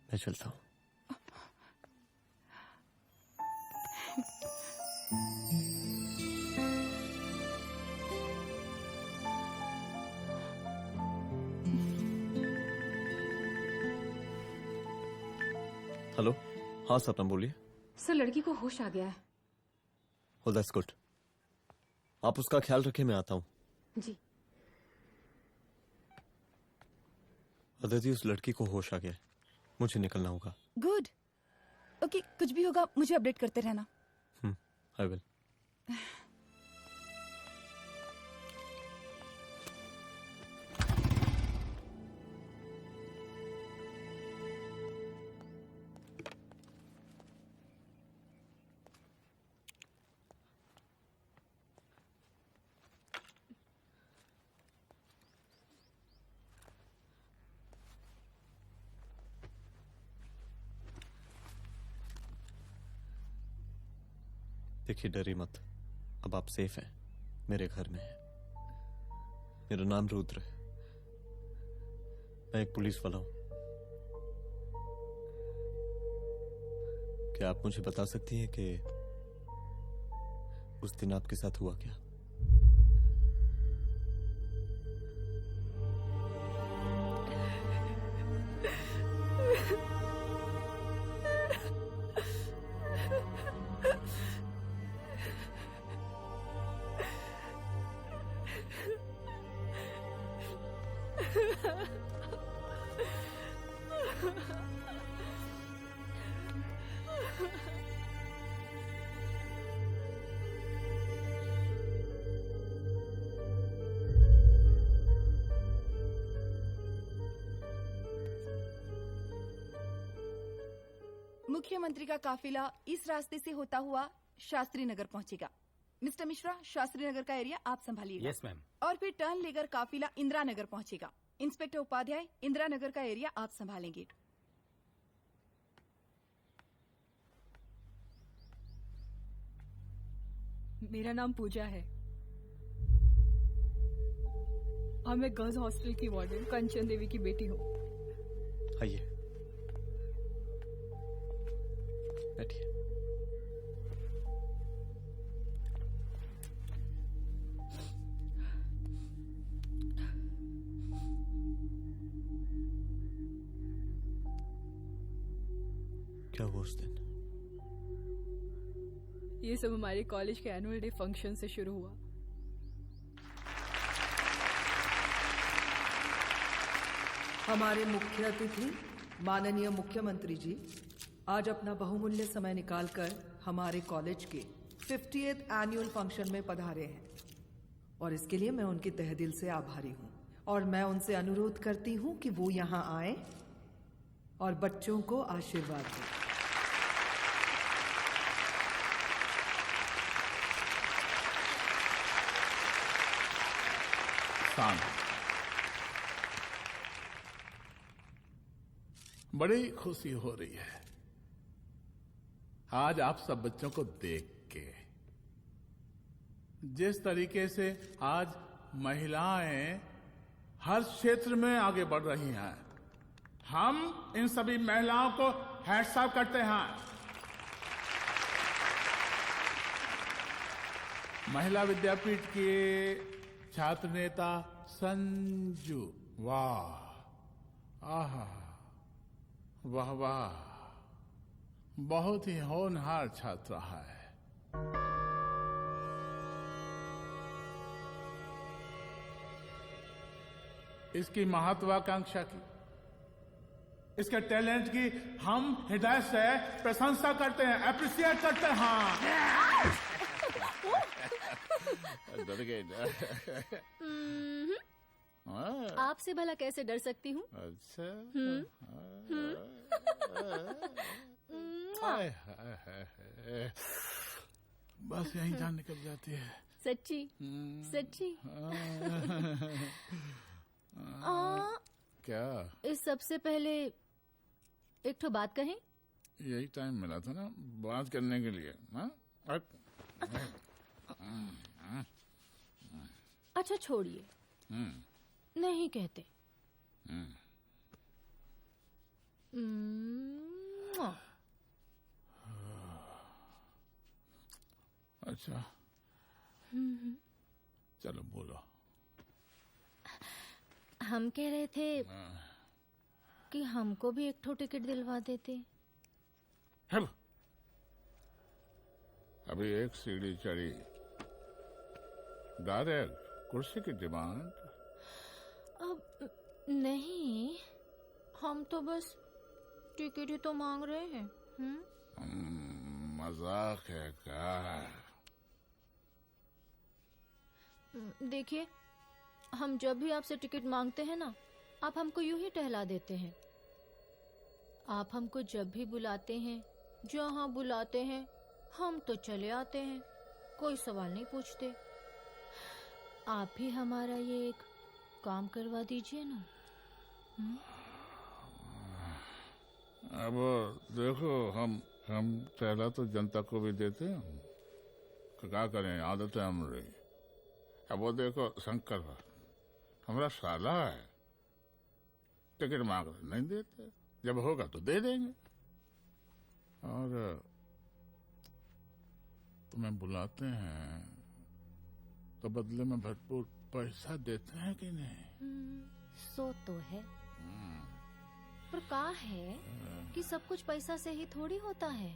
मैं चलता हूं। हेलो, हाँ सपना बोलिए। सर, लड़की को होश आ गया है। Oh, that's good. आप उसका ख्याल रखें, मैं आता हूँ। जी। अदिति, उस लड़की को होश आ गया है, मुझे निकलना होगा। गुड। ओके, कुछ भी होगा मुझे अपडेट करते रहना। I will. देखिए, डरी मत, अब आप सेफ हैं, मेरे घर में हैं। मेरा नाम रुद्र है, मैं एक पुलिस वाला हूं। क्या आप मुझे बता सकती हैं कि उस दिन आपके साथ हुआ क्या? मुख्यमंत्री का काफिला इस रास्ते से होता हुआ शास्त्री नगर पहुंचेगा। मिस्टर मिश्रा, शास्त्री नगर का एरिया आप संभालिएगा। Yes ma'am. और फिर टर्न लेकर काफिला इंदिरा नगर पहुंचेगा। इंस्पेक्टर उपाध्याय, इंदिरा नगर का एरिया आप संभालेंगे। मेरा नाम पूजा है और मैं गर्ल्स हॉस्टल की वार्डन कंचन देवी की बेटी हूँ। आइए, बैठिए। क्या हुआ उस दिन? ये सब हमारे कॉलेज के एनुअल डे फंक्शन से शुरू हुआ। हमारे मुख्य अतिथि माननीय मुख्यमंत्री जी आज अपना बहुमूल्य समय निकालकर हमारे कॉलेज के 50th एनुअल फंक्शन में पधारे हैं और इसके लिए मैं उनके तहे दिल से आभारी हूँ और मैं उनसे अनुरोध करती हूँ कि वो यहाँ आए और बच्चों को आशीर्वाद दें। बड़ी खुशी हो रही है आज आप सब बच्चों को देख के। जिस तरीके से आज महिलाएं हर क्षेत्र में आगे बढ़ रही हैं, हम इन सभी महिलाओं को हैट्स ऑफ करते हैं। महिला विद्यापीठ के छात्र नेता संजू, वाह, आहा, वाह वाह, बहुत ही होनहार छात्रा है। इसकी महत्वाकांक्षा की, इसके टैलेंट की हम हृदय से प्रशंसा करते हैं, अप्रिशिएट करते हैं। आपसे भला कैसे डर सकती हूँ? अच्छा। बस यहीं जान निकल जाती है। सच्ची सच्ची। क्या? इस सबसे पहले एक ठो बात कहें? यही टाइम मिला था ना बात करने के लिए। अच्छा छोड़िए, नहीं कहते। अच्छा चलो बोलो। हम कह रहे थे कि हमको भी एक ठो टिकट दिलवा देते। अभी एक सीढ़ी चढ़ी, डायरेक्ट कुर्सी की डिमांड। अब नहीं, हम तो बस टिकट ही तो मांग रहे हैं। मजाक है क्या? देखिए, हम जब भी आपसे टिकट मांगते हैं ना, आप हमको यूं ही टहला देते हैं। आप हमको जब भी बुलाते हैं, जहाँ बुलाते हैं, हम तो चले आते हैं, कोई सवाल नहीं पूछते। आप भी हमारा ये एक काम करवा दीजिए ना। अब देखो, हम टहला तो जनता को भी देते हैं, क्या करें, आदत है हमारी। अब वो देखो शंकर हमारा साला है, टिकट मांग नहीं देते, जब होगा तो दे देंगे। और तुम्हें बुलाते हैं तो बदले में भरपूर पैसा देते हैं कि नहीं? सो तो है, पर कहा है कि सब कुछ पैसा से ही थोड़ी होता है।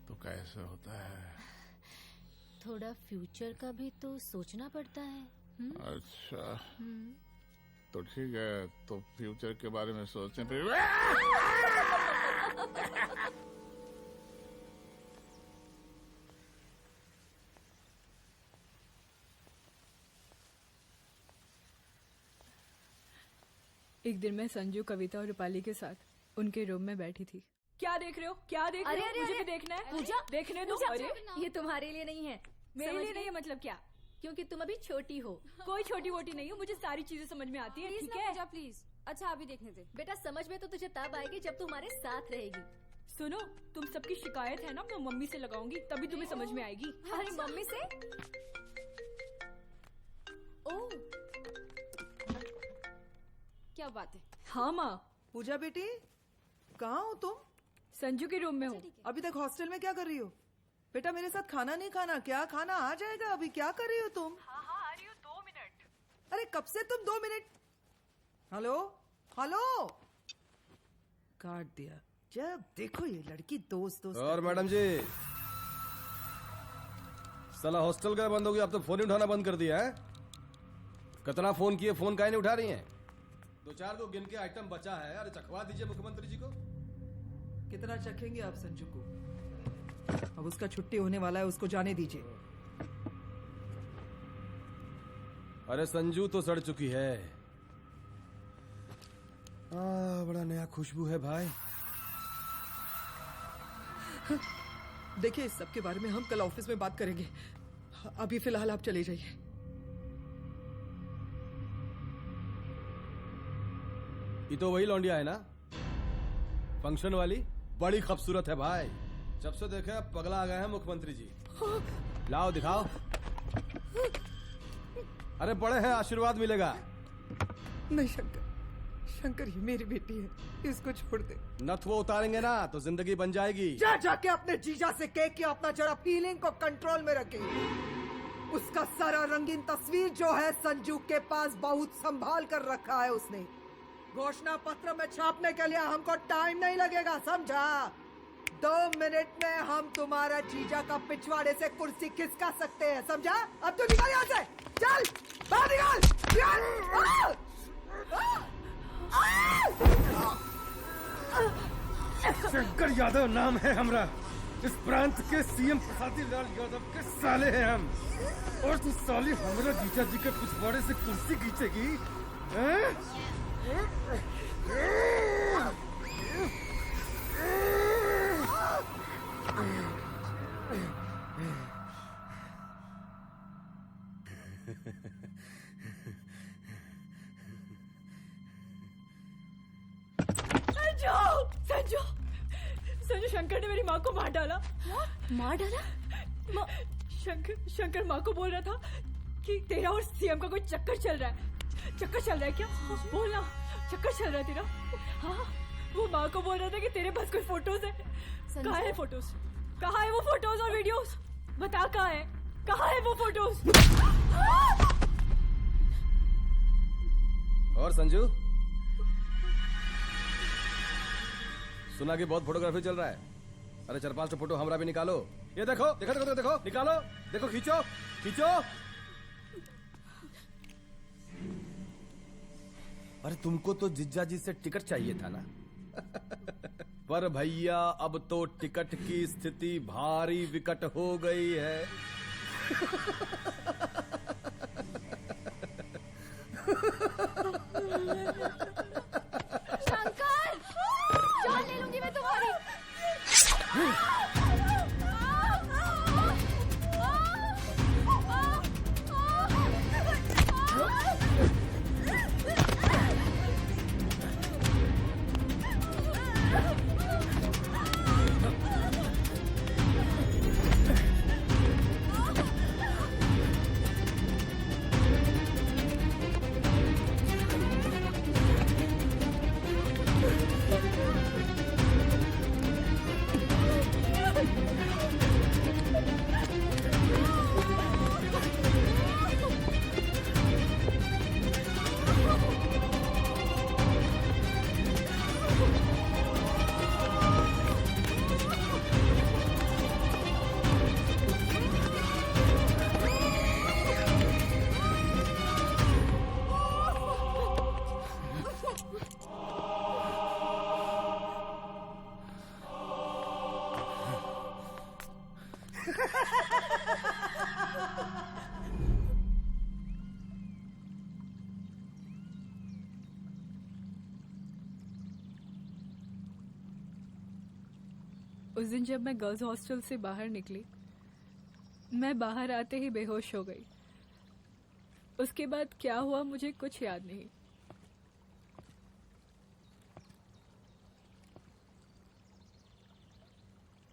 तो कैसे होता है? थोड़ा फ्यूचर का भी तो सोचना पड़ता है। अच्छा, तो ठीक है, तो फ्यूचर के बारे में सोचें फिर। एक दिन मैं संजू, कविता और रूपाली के साथ उनके रूम में बैठी थी। क्या देख रहे हो? क्या देख रहे हो? मुझे भी देखना है। पूजा, देखने दो। पूजा, अरे ये तुम्हारे लिए नहीं है। मेरे लिए नहीं है मतलब क्या? क्योंकि तुम अभी छोटी हो। कोई छोटी वोटी नहीं हो, मुझे सारी चीजें समझ में आती है। ठीक है पूजा प्लीज। अच्छा अभी देखने दे। बेटा समझ में तो तुझे तब आएगी जब तू हमारे साथ रहेगी। सुनो, तुम सबकी शिकायत है ना, मैं मम्मी से लगाऊंगी, तभी तुम्हें समझ में आएगी। अरे मम्मी से? ओह क्या बात है। हाँ माँ। पूजा बेटी कहाँ हो तुम? संजू के रूम में हूँ। अभी तक हॉस्टल में क्या कर रही हो? बेटा मेरे साथ खाना नहीं खाना क्या? खाना आ जाएगा, अभी क्या कर रही हो तुम? हाँ हाँ आ रही हूँ, 2 मिनट। अरे कब से तुम 2 मिनट? हेलो हेलो, काट दिया। जब देखो ये लड़की दोस्त दोस्त। और मैडम जी, साला हॉस्टल का बंद हो गया, अब तो फोन ही उठाना बंद कर दिया है। कितना फोन किए, फोन काहे नहीं उठा रही हैं? 2-4 को गिन के आइटम बचा है, अरे चखवा दीजिए मुख्यमंत्री जी को। कितना चखेंगे आप संजू को? अब उसका छुट्टी होने वाला है, उसको जाने दीजिए। अरे संजू तो सड़ चुकी है। बड़ा नया खुशबू है भाई। देखिए इस सब के बारे में हम कल ऑफिस में बात करेंगे, अभी फिलहाल आप चले जाइए। ये तो वही लौंडिया है ना, फंक्शन वाली? बड़ी खूबसूरत है भाई, जब से देखे पगला आ गए हैं मुख्यमंत्री जी। लाओ दिखाओ। अरे बड़े हैं, आशीर्वाद मिलेगा। नहीं शंकर, शंकर ये मेरी बेटी है, इसको छोड़ दे। नथ वो उतारेंगे ना तो जिंदगी बन जाएगी। जा जाके अपने जीजा से कह के अपना जरा फीलिंग को कंट्रोल में रखे। उसका सारा रंगीन तस्वीर जो है संजू के पास बहुत संभाल कर रखा है उसने। घोषणा पत्र में छापने के लिए हमको टाइम नहीं लगेगा, समझा? 2 मिनट में हम तुम्हारा जीजा का पिछवाड़े से कुर्सी खिसका सकते हैं, समझा? अब तो निकल यहाँ से, चल बाहर निकल। शंकर यादव नाम है हमरा, इस प्रांत के सीएम प्रसादी लाल यादव के साले हैं हम। और तू साली हमरा जीजा जी के पिछवाड़े से कुर्सी खींचेगी? संजू, संजू शंकर ने मेरी माँ को मार डाला। मार डाला? शंकर माँ को बोल रहा था कि तेरा और सीएम का कोई चक्कर चल रहा है। चक्कर चल रहा है क्या? बोलना, चक्कर चल रहा है तेरा? हाँ, वो माँ को बोल रहा था कि तेरे पास कोई फोटोज है। कहाँ है फोटोज? कहाँ है वो फोटोज और वीडियोस? बता कहाँ है? कहाँ है वो फोटोज? और संजू, सुना कि बहुत फोटोग्राफी चल रहा है। अरे 4-5 फोटो हमरा भी निकालो। ये देखो देखो देखो देखो, निकालो, देखो, खींचो खींचो। अरे तुमको तो जिज्जा जी से टिकट चाहिए था ना। पर भैया अब तो टिकट की स्थिति भारी विकट हो गई है। शंकर, जान ले लूंगी मैं तुम्हारी। उस दिन जब मैं गर्ल्स हॉस्टल से बाहर निकली, मैं बाहर आते ही बेहोश हो गई। उसके बाद क्या हुआ मुझे कुछ याद नहीं।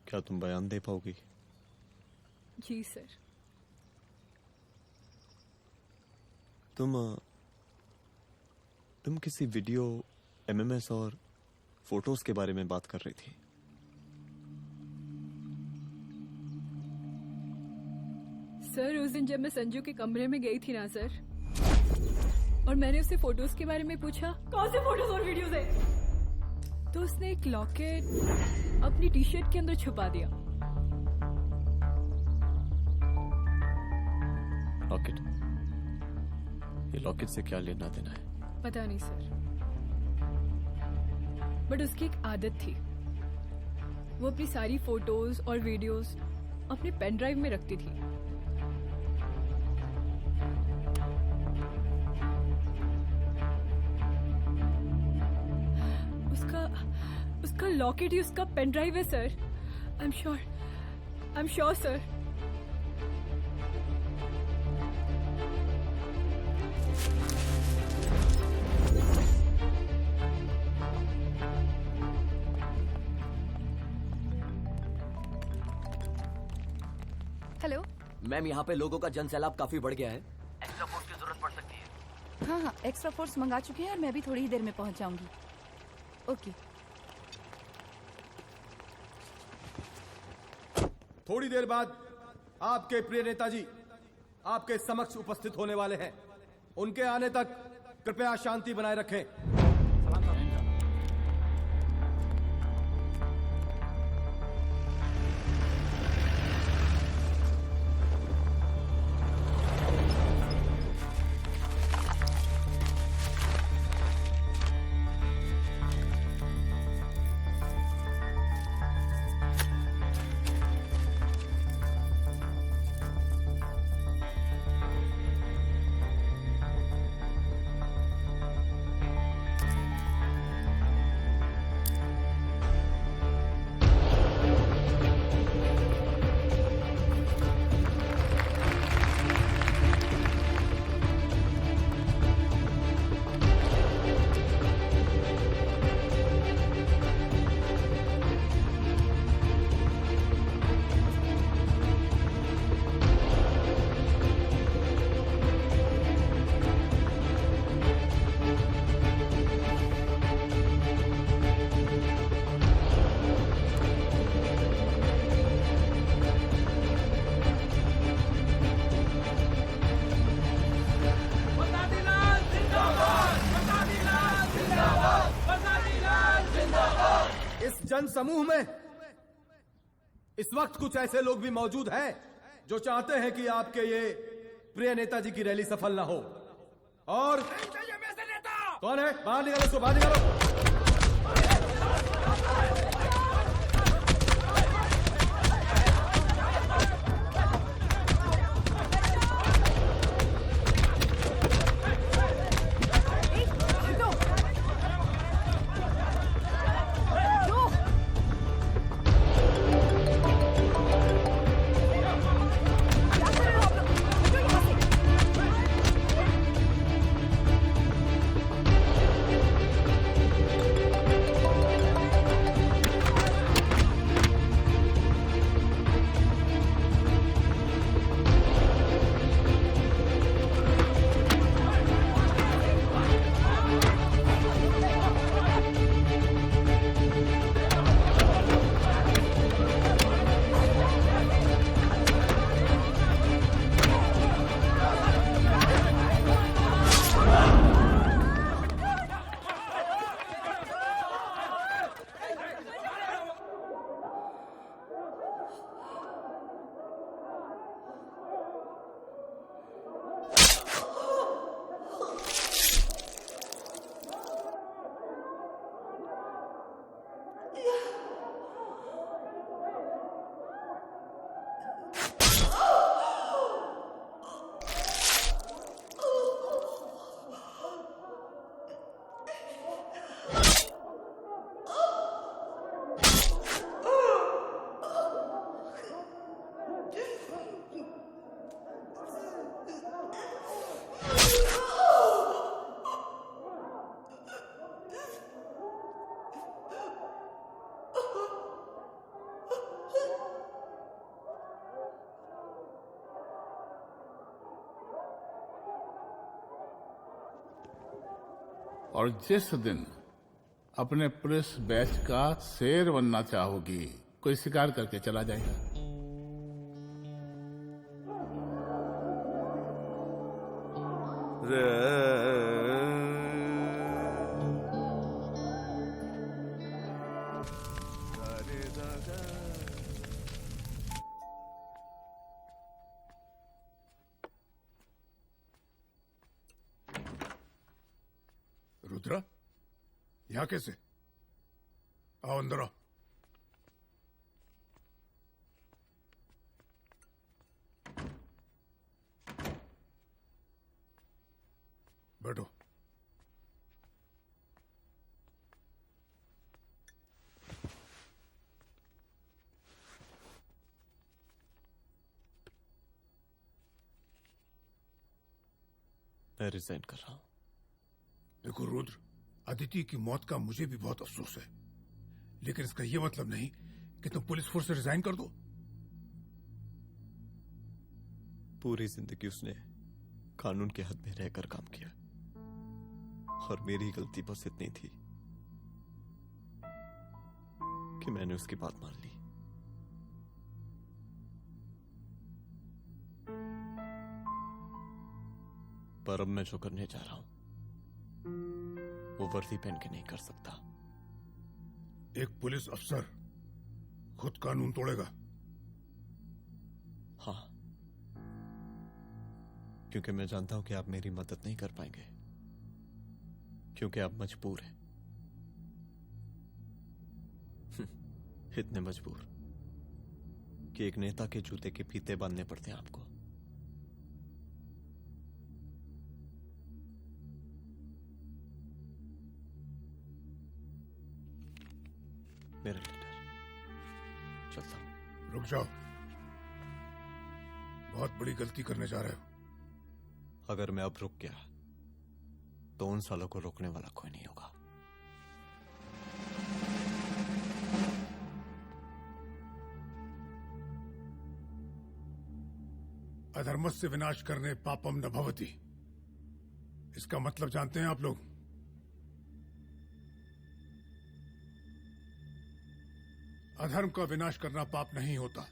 क्या तुम बयान दे पाओगी? जी सर। तुम किसी वीडियो, एमएमएस और फोटोज के बारे में बात कर रही थी। सर उस दिन जब मैं संजू के कमरे में गई थी ना सर, और मैंने उससे फोटोज के बारे में पूछा कौन से फोटोज और वीडियोज है, तो उसने एक लॉकेट अपनी टी शर्ट के अंदर छुपा दिया। लॉकेट? ये लॉकेट से क्या लेना देना है? पता नहीं सर, बट उसकी एक आदत थी, वो अपनी सारी फोटोज और वीडियोस अपने पेन ड्राइव में रखती थी। उसका लॉकेट ही उसका पेन ड्राइव है sir. I am sure sir. Hello ma'am, यहाँ पे लोगों का जनसैलाब काफी बढ़ गया है। एक्स्ट्रा फोर्स की जरूरत पड़ सकती है। हाँ हाँ, एक्स्ट्रा फोर्स मंगा चुके हैं और मैं भी थोड़ी ही देर में पहुंच जाऊंगी। ओके। थोड़ी देर बाद आपके प्रिय नेताजी आपके समक्ष उपस्थित होने वाले हैं। उनके आने तक कृपया शांति बनाए रखें। जन समूह में इस वक्त कुछ ऐसे लोग भी मौजूद हैं जो चाहते हैं कि आपके ये प्रिय नेताजी की रैली सफल ना हो। और कौन है? बाहर निकालो उसको, बाहर निकालो। और जिस दिन अपने पुलिस बैच का शेर बनना चाहोगी, कोई शिकार करके चला जाएगा। रुद्रा, यहाँ कैसे? आओ अंदर आओ। बैठो। मैं रिजाइन कर रहा हूं। देखो रुद्र, अदिति की मौत का मुझे भी बहुत अफसोस है, लेकिन इसका यह मतलब नहीं कि तुम पुलिस फोर्स से रिजाइन कर दो। पूरी जिंदगी उसने कानून के हद में रहकर काम किया और मेरी गलती बस इतनी थी कि मैंने उसकी बात मान ली। पर अब मैं जो करने जा रहा हूं वो वर्दी पहन के नहीं कर सकता। एक पुलिस अफसर खुद कानून तोड़ेगा? हाँ, क्योंकि मैं जानता हूं कि आप मेरी मदद नहीं कर पाएंगे, क्योंकि आप मजबूर हैं। इतने मजबूर कि एक नेता के जूते के फीते बांधने पड़ते हैं आपको। मेरा लेटर, चलता हूं। रुक जाओ, बहुत बड़ी गलती करने जा रहे हो। अगर मैं अब रुक गया तो उन सालों को रोकने वाला कोई नहीं होगा। अधर्मस्य विनाश करने पापम न भवति, इसका मतलब जानते हैं आप लोग? अधर्म का विनाश करना पाप नहीं होता।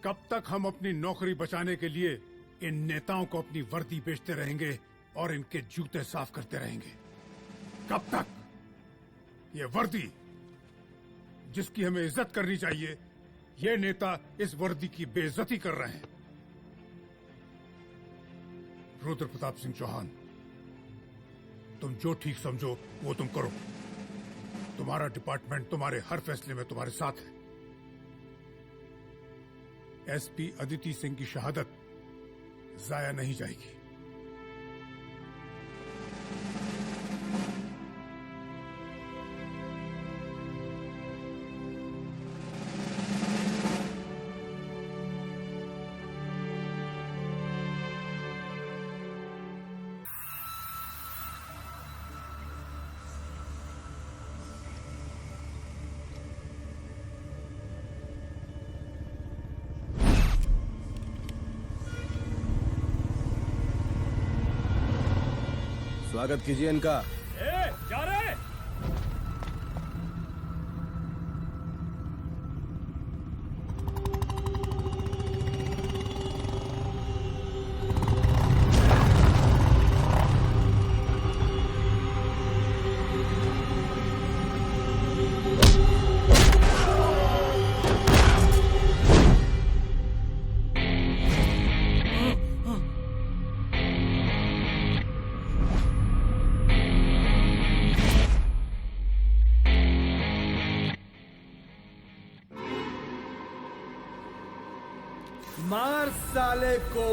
कब तक हम अपनी नौकरी बचाने के लिए इन नेताओं को अपनी वर्दी बेचते रहेंगे और इनके जूते साफ करते रहेंगे? कब तक? ये वर्दी जिसकी हमें इज्जत करनी चाहिए, ये नेता इस वर्दी की बेइज्जती कर रहे हैं। रुद्र प्रताप सिंह चौहान, तुम जो ठीक समझो वो तुम करो। तुम्हारा डिपार्टमेंट तुम्हारे हर फैसले में तुम्हारे साथ है। एसपी अदिति सिंह की शहादत जाया नहीं जाएगी। स्वागत कीजिए इनका। जा रहे। मार साले को।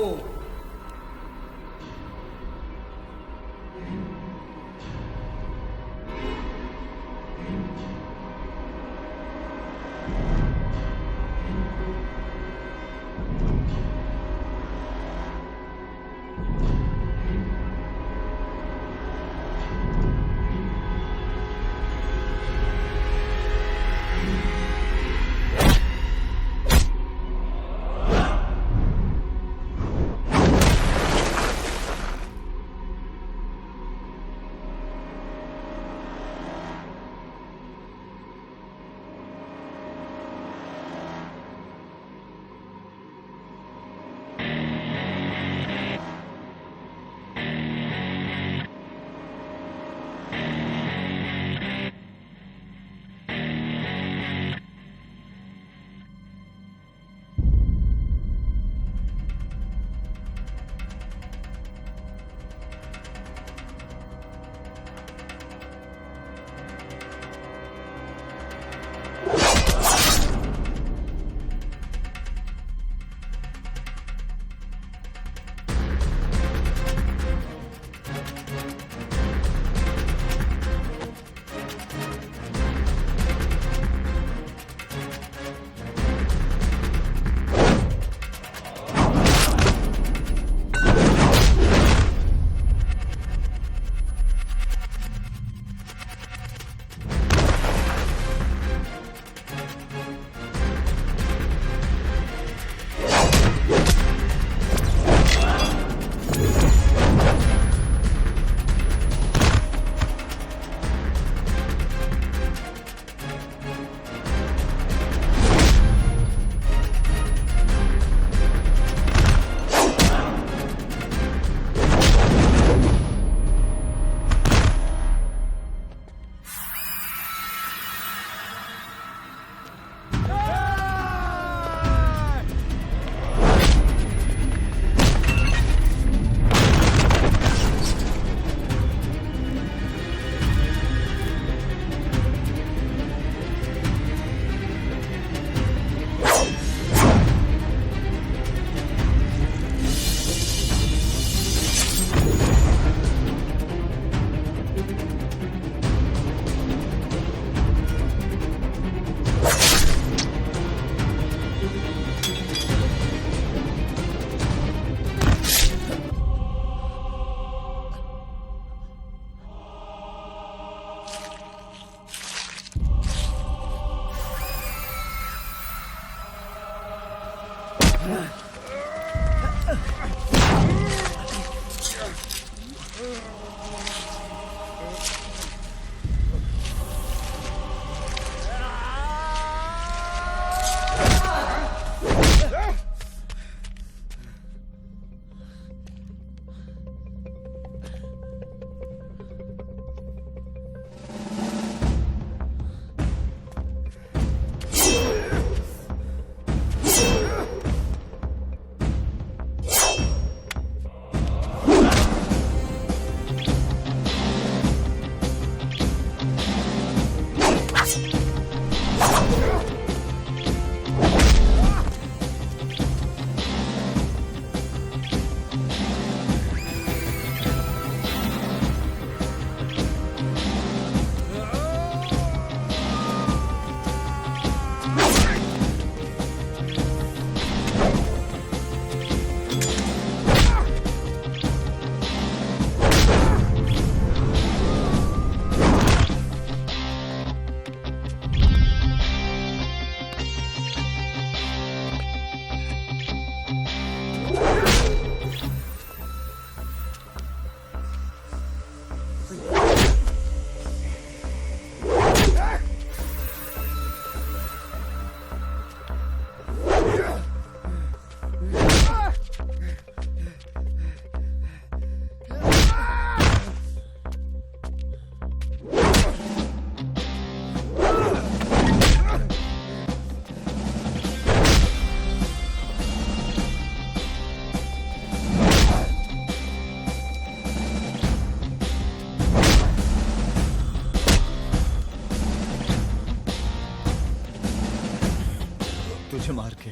तुझे मार के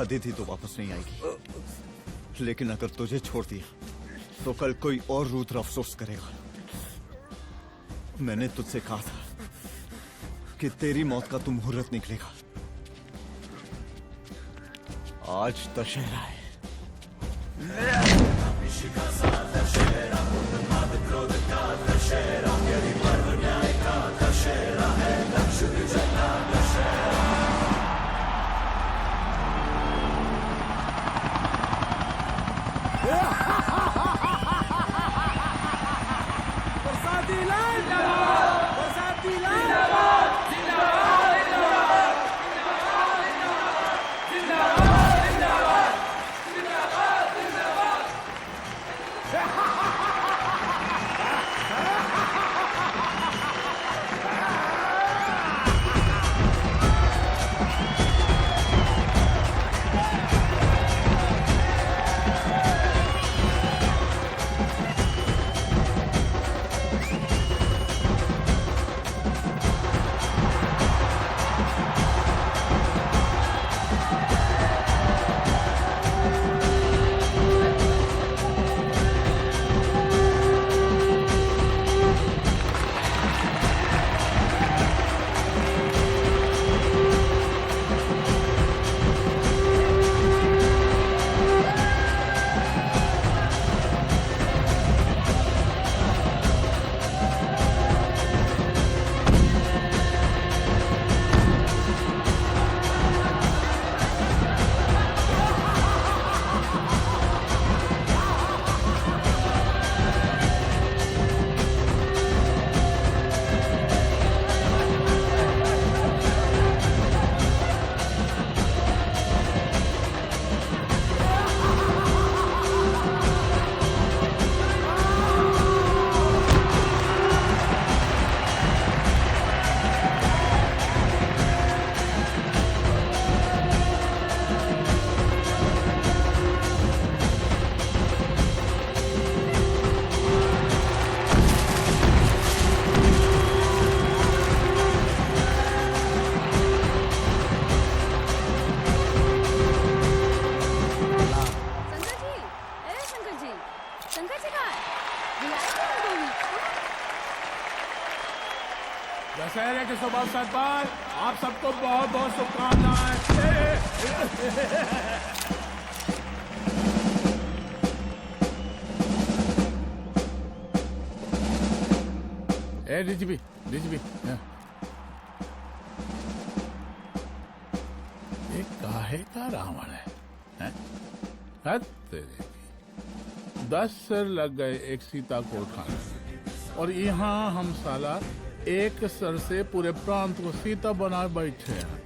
अदिति तो वापस नहीं आएगी, लेकिन अगर तुझे छोड़ दिया तो कल कोई और रुद्र अफसोस करेगा। मैंने तुझसे कहा था कि तेरी मौत का तो मुहूर्त निकलेगा। आज दशहरा है। दशहरे के शुभ अवसर पर आप सबको बहुत बहुत शुभकामनाएं। ए डीजीपी ये काहे का रावण है? हद तेरे की। 10 सिर लग गए एक सीता को उठाने, और यहाँ हम साला एक सर से पूरे प्रांत को सीता बना बैठे हैं।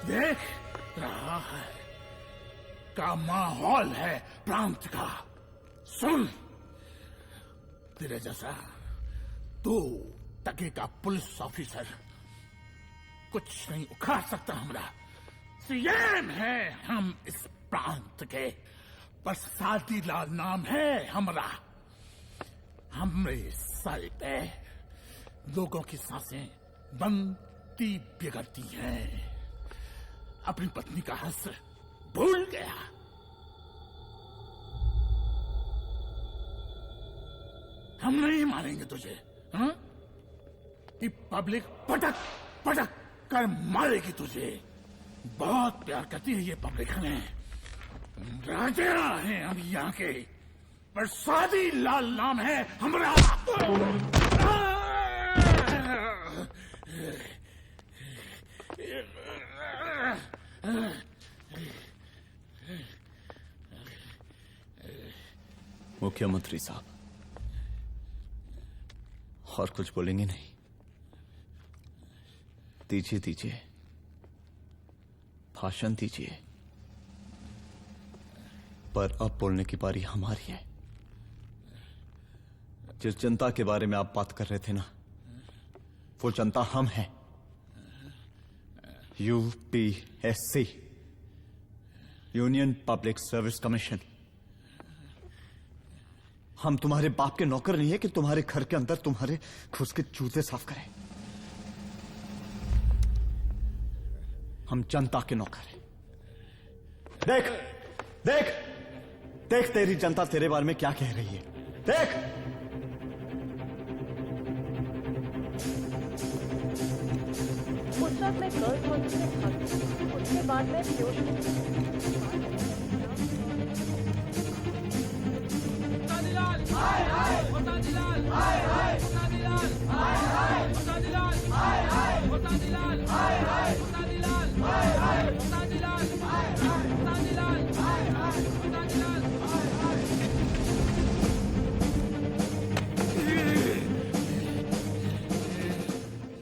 देख रहा है का माहौल है प्रांत का। सुन, तेरे जैसा 2 टके का पुलिस ऑफिसर कुछ नहीं उखाड़ सकता। हमरा सीएम है हम इस प्रांत के, पर सादी लाल नाम है हमरा। हमरे सर पे लोगों की सांसें बनती बिगड़ती हैं। अपनी पत्नी का हंस भूल गया। हम नहीं मारेंगे तुझे, हाँ? ये पब्लिक पटक पटक कर मारेगी तुझे। बहुत प्यार करती है ये पब्लिक हमें। राजा हैं हम यहाँ के, पर सादी लाल नाम है हमारा। मुख्यमंत्री साहब, और कुछ बोलेंगे नहीं? दीजिए दीजिए, भाषण दीजिए, पर अब बोलने की बारी हमारी है। जिस जनता के बारे में आप बात कर रहे थे ना, वो जनता हम हैं। UPSC, union public service commission. हम तुम्हारे बाप के नौकर नहीं है कि तुम्हारे घर के अंदर तुम्हारे घुस के जूते साफ करें। हम जनता के नौकर हैं। देख देख देख, तेरी जनता तेरे बारे में क्या कह रही है। देख, उस वक्त मैं गर्ल्स हॉस्टल में भागी, उसके बाद मैं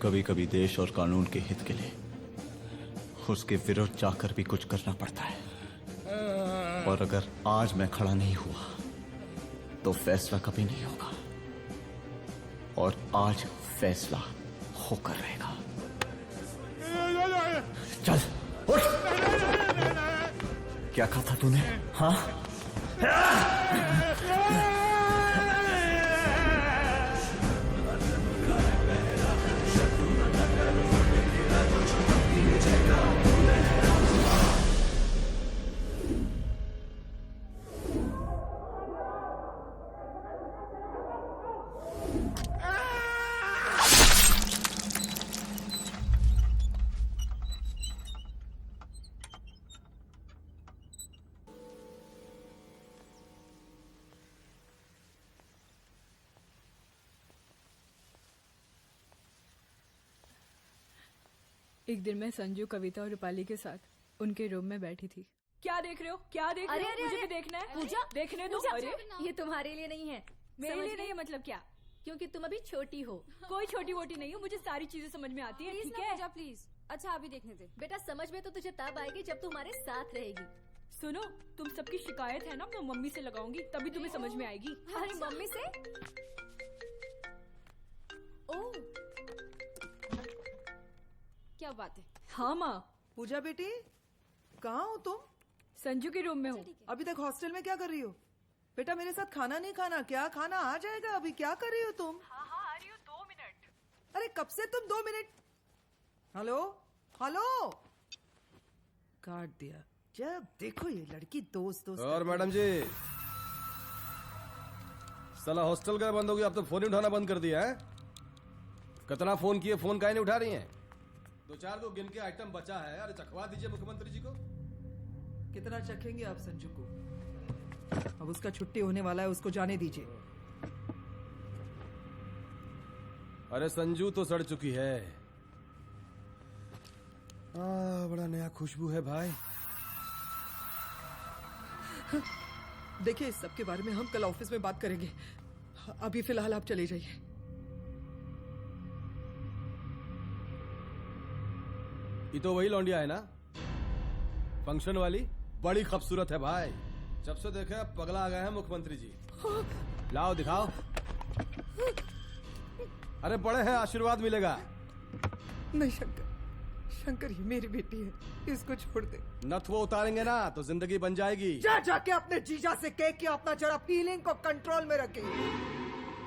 कभी कभी देश और कानून के हित के लिए उसके विरुद्ध जाकर भी कुछ करना पड़ता है। और अगर आज मैं खड़ा नहीं हुआ तो फैसला कभी नहीं होगा, और आज फैसला होकर रहेगा। चल उठ। क्या कहा था तूने? हाँ, एक दिन मैं संजू, कविता और रूपाली के साथ उनके रूम में बैठी थी। क्या देख रहे हो? क्या देख रहे हो? मुझे भी देखना है। पूजा, देखने दो। पूजा, अरे ये तुम्हारे लिए नहीं है। मेरे समझ लिए गई? नहीं है मतलब क्या? क्योंकि तुम अभी छोटी हो। कोई छोटी वोटी नहीं हो, मुझे सारी चीजें समझ में आती है। ठीक है पूजा प्लीज। अच्छा अभी देखने दे। बेटा समझ में तो तुझे तब आएगी जब तू हमारे साथ रहेगी। सुनो, तुम सबकी शिकायत है ना, मैं मम्मी से लगाऊंगी, तभी तुम्हें समझ में आएगी। अरे मम्मी से? ओह क्या बात है। हाँ माँ। पूजा बेटी कहाँ हो तुम? संजू के रूम में हूँ। अभी तक हॉस्टल में क्या कर रही हो? बेटा मेरे साथ खाना नहीं खाना क्या? खाना आ जाएगा, अभी क्या कर रही हो तुम? हाँ हाँ आ रही हूँ, 2 मिनट। अरे कब से तुम 2 मिनट? हेलो हेलो काट दिया। जब देखो ये लड़की दोस्त दोस्त। और मैडम जी, साला हॉस्टल का बंद हो गया, अब तो फोन ही उठाना बंद कर दिया है। कितना फोन किए, फोन काहे नहीं उठा रही हैं? 2-4 को गिन के आइटम बचा है, अरे चखवा दीजिए मुख्यमंत्री जी को। कितना चखेंगे आप संजू को? अब उसका छुट्टी होने वाला है, उसको जाने दीजिए। अरे संजू तो सड़ चुकी है। बड़ा नया खुशबू है भाई। देखिए इस सब के बारे में हम कल ऑफिस में बात करेंगे, अभी फिलहाल आप चले जाइए। ये तो वही लौंडिया है ना, फंक्शन वाली? बड़ी खूबसूरत है भाई, जब से देखे पगला आ गए हैं मुख्यमंत्री जी। लाओ दिखाओ। अरे बड़े हैं, आशीर्वाद मिलेगा। नहीं शंकर, शंकर ये मेरी बेटी है, इसको छोड़ दे। नथ वो उतारेंगे ना तो जिंदगी बन जाएगी। जा जाके अपने जीजा से कह के अपना जरा फीलिंग को कंट्रोल में रखे।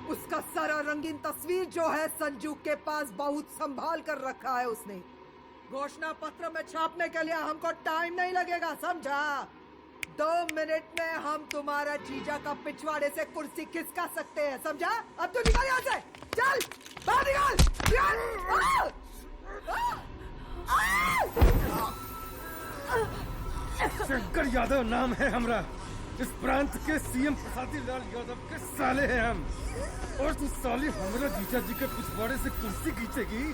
उसका सारा रंगीन तस्वीर जो है संजू के पास बहुत संभाल कर रखा है उसने। घोषणा पत्र में छापने के लिए हमको टाइम नहीं लगेगा, समझा? 2 मिनट में हम तुम्हारा जीजा का पिछवाड़े से कुर्सी खिसका सकते हैं, समझा? अब तो निकल यहाँ से, चल बाहर निकल। शंकर यादव नाम है हमरा, इस प्रांत के सीएम प्रसादी लाल यादव के साले हैं हम। और तू साली हमरा जीजा जी के पिछवाड़े से कुर्सी खींचेगी?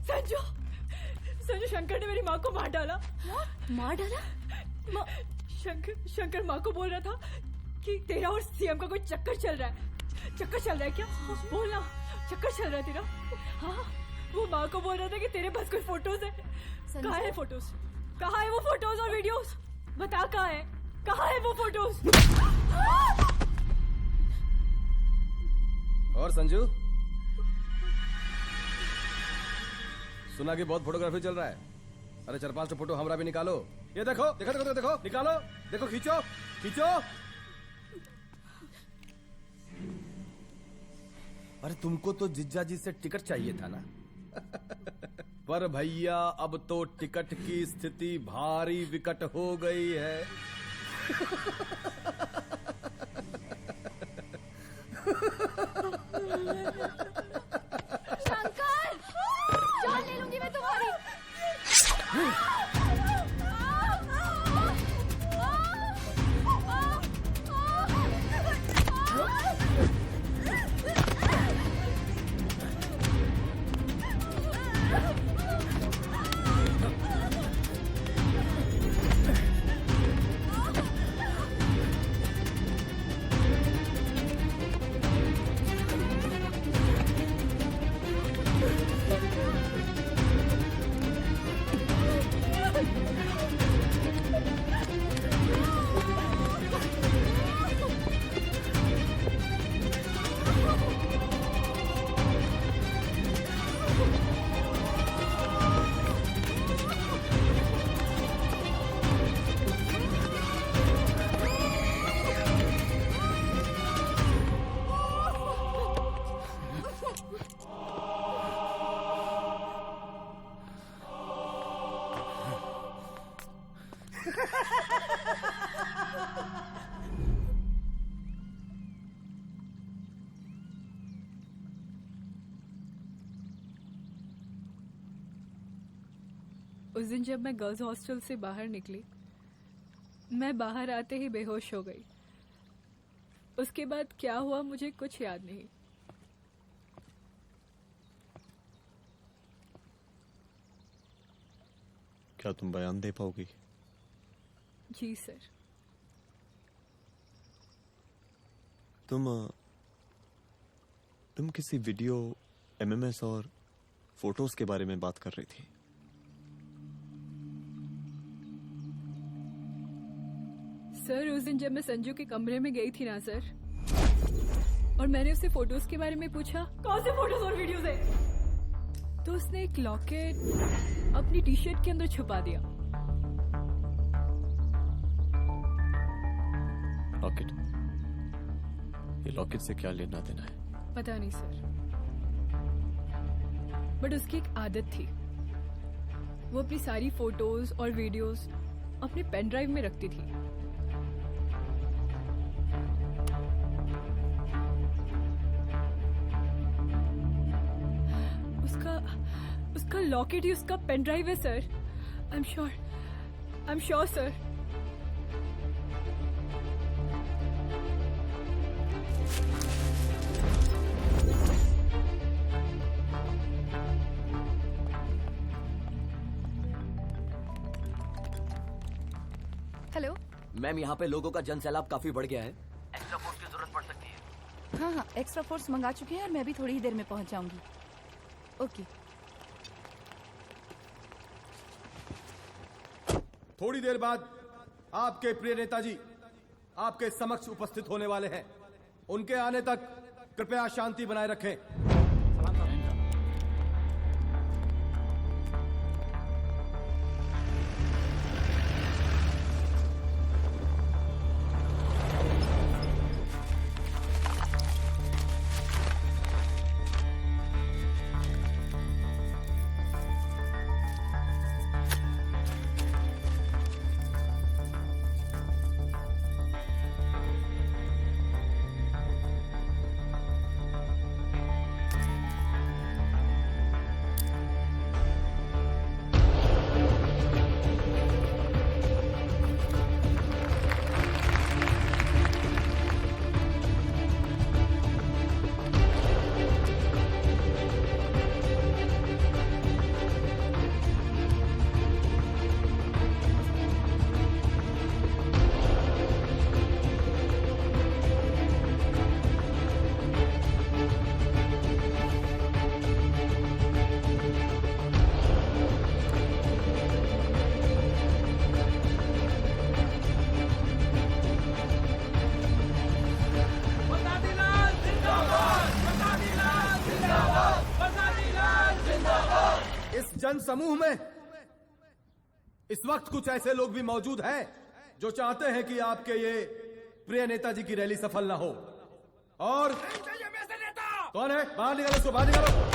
संजू, संजू शंकर ने मेरी माँ को मार डाला। मार डाला? शंकर माँ को बोल रहा था कि तेरा और सीएम का कोई चक्कर चल रहा है। चक्कर चल रहा है क्या? बोलना, चक्कर चल रहा है तेरा? हाँ, वो माँ को बोल रहा था कि तेरे पास कोई फोटोज है। कहाँ है फोटोज? कहाँ है वो फोटोज और वीडियोस? बता कहाँ है? कहाँ है वो फोटोज? और संजू, सुना कि बहुत फोटोग्राफी चल रहा है। अरे 4-5 फोटो हमरा भी निकालो। ये देखो देखो देखो देखो, निकालो, देखो, खींचो खींचो। अरे तुमको तो जिज्जा जी से टिकट चाहिए था ना। पर भैया अब तो टिकट की स्थिति भारी विकट हो गई है। शंकर, जान ले लूंगी मैं तुम्हारी। उस दिन जब मैं गर्ल्स हॉस्टल से बाहर निकली, मैं बाहर आते ही बेहोश हो गई। उसके बाद क्या हुआ मुझे कुछ याद नहीं। क्या तुम बयान दे पाओगी? जी सर। तुम किसी वीडियो, एमएमएस और फोटोज के बारे में बात कर रही थी। सर उस दिन जब मैं संजू के कमरे में गई थी ना सर, और मैंने उससे फोटोज के बारे में पूछा कौन से फोटोज और वीडियोज है, तो उसने एक लॉकेट अपनी टी शर्ट के अंदर छुपा दिया। लॉकेट? ये लॉकेट से क्या लेना देना है? पता नहीं सर, बट उसकी एक आदत थी, वो अपनी सारी फोटोज और वीडियोस अपने पेन ड्राइव में रखती थी। उसका लॉकेट ही उसका पेन ड्राइव है sir. I am sure sir. Hello ma'am, यहाँ पे लोगों का जनसैलाब काफी बढ़ गया है। एक्स्ट्रा फोर्स की जरूरत पड़ सकती है। हाँ हाँ, एक्स्ट्रा फोर्स मंगा चुके हैं और मैं भी थोड़ी ही देर में पहुंच जाऊंगी। ओके। थोड़ी देर बाद आपके प्रिय नेताजी आपके समक्ष उपस्थित होने वाले हैं। उनके आने तक कृपया शांति बनाए रखें। जन समूह में इस वक्त कुछ ऐसे लोग भी मौजूद हैं जो चाहते हैं कि आपके ये प्रिय नेताजी की रैली सफल ना हो। और कौन है? बाहर निकालो उसको, बाहर निकालो।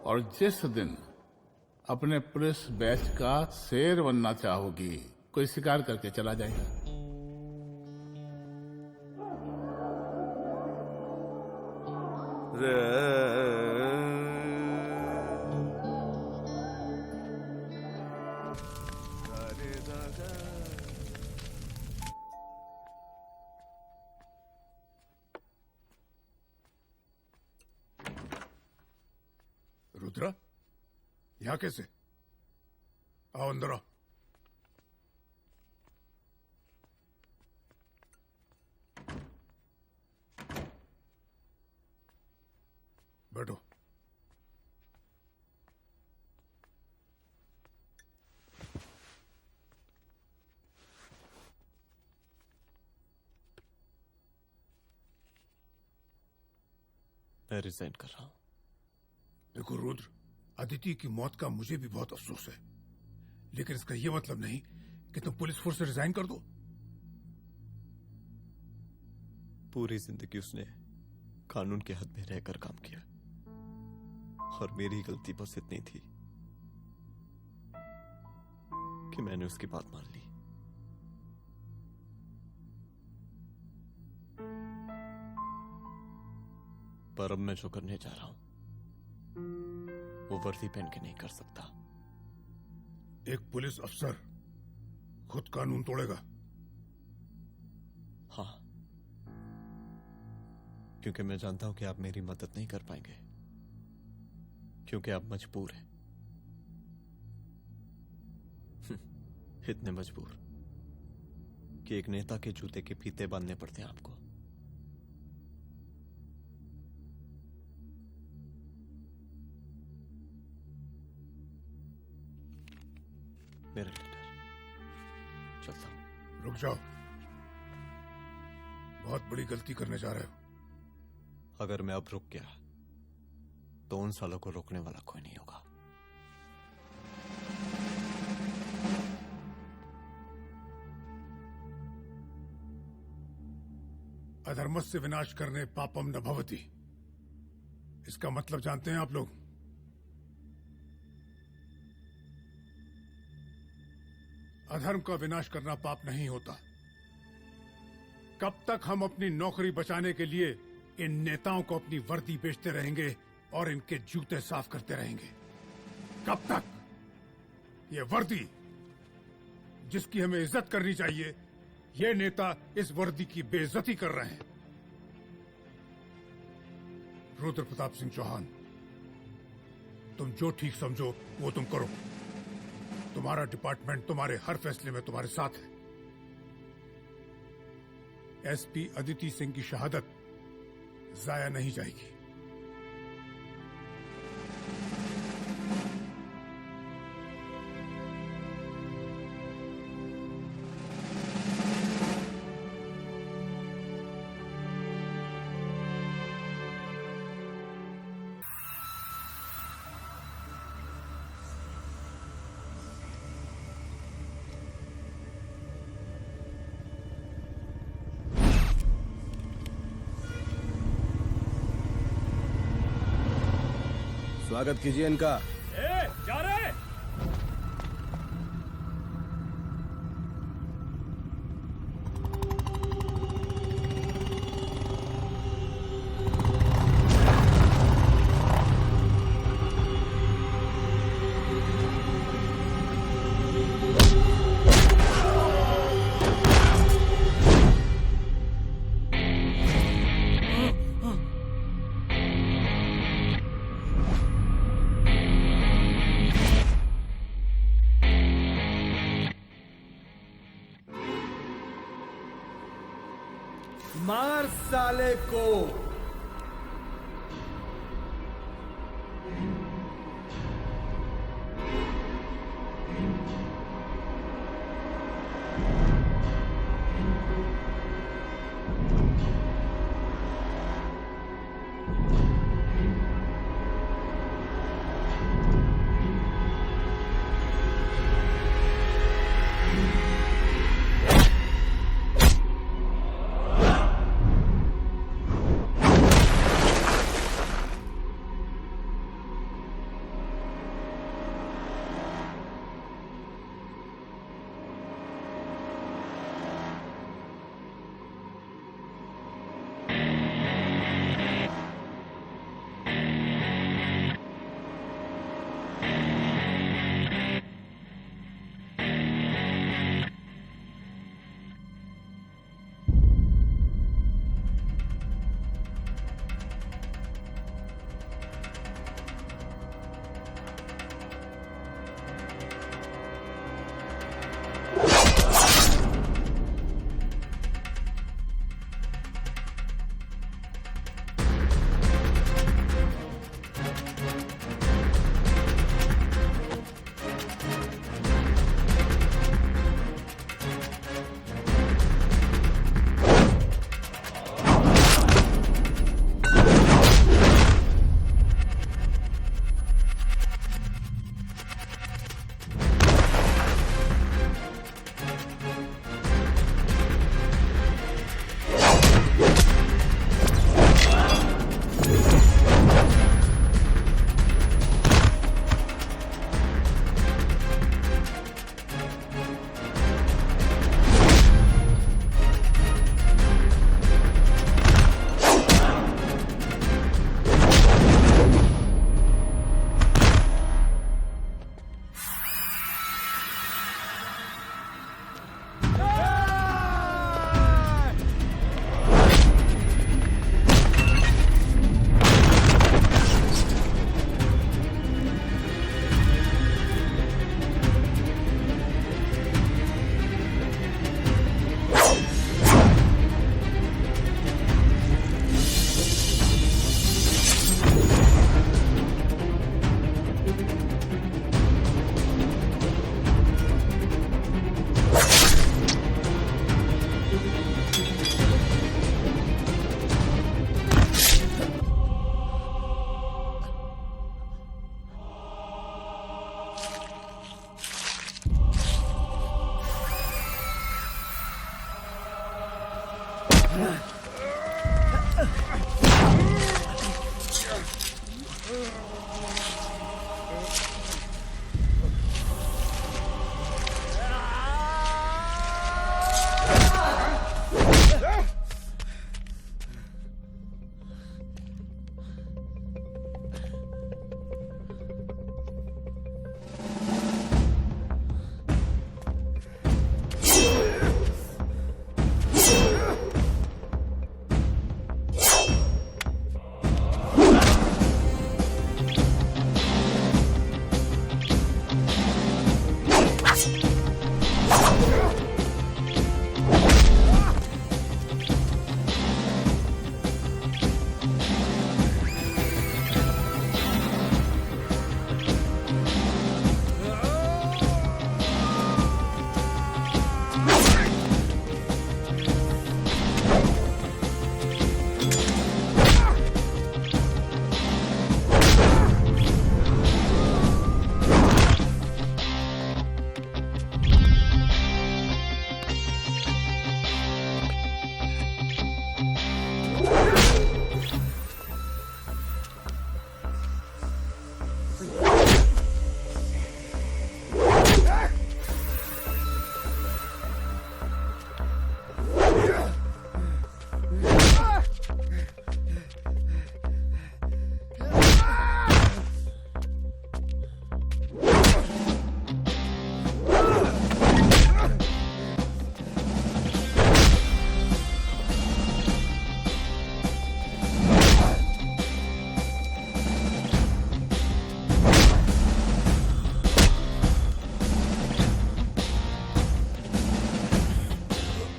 और जिस दिन अपने पुलिस बैच का शेर बनना चाहोगी, कोई शिकार करके चला जाएगा। रुद्रा, यहाँ कैसे? आओ अंदर आओ। बैठो। मैं रिजाइन कर रहा हूं। देखो रुद्र, अदिति की मौत का मुझे भी बहुत अफसोस है, लेकिन इसका यह मतलब नहीं कि तुम पुलिस फोर्स से रिजाइन कर दो। पूरी जिंदगी उसने कानून के हद में रहकर काम किया, और मेरी गलती बस इतनी थी कि मैंने उसकी बात मान ली। पर अब मैं जो करने जा रहा हूं वो वर्दी पहन के नहीं कर सकता। एक पुलिस अफसर खुद कानून तोड़ेगा? हाँ, क्योंकि मैं जानता हूं कि आप मेरी मदद नहीं कर पाएंगे, क्योंकि आप मजबूर हैं। इतने मजबूर कि एक नेता के जूते के फीते बांधने पड़ते हैं आपको। मेरा लेटर, चलता हूं। रुक जाओ, बहुत बड़ी गलती करने जा रहे हो। अगर मैं अब रुक गया तो उन सालों को रोकने वाला कोई नहीं होगा। अधर्मस्य विनाश करने पापम न भवति, इसका मतलब जानते हैं आप लोग? अधर्म का विनाश करना पाप नहीं होता। कब तक हम अपनी नौकरी बचाने के लिए इन नेताओं को अपनी वर्दी बेचते रहेंगे और इनके जूते साफ करते रहेंगे? कब तक? ये वर्दी जिसकी हमें इज्जत करनी चाहिए, ये नेता इस वर्दी की बेइज्जती कर रहे हैं। रुद्र प्रताप सिंह चौहान, तुम जो ठीक समझो वो तुम करो। तुम्हारा डिपार्टमेंट तुम्हारे हर फैसले में तुम्हारे साथ है। एसपी अदिति सिंह की शहादत जाया नहीं जाएगी। स्वागत कीजिए इनका। जा रहे। मार साले को।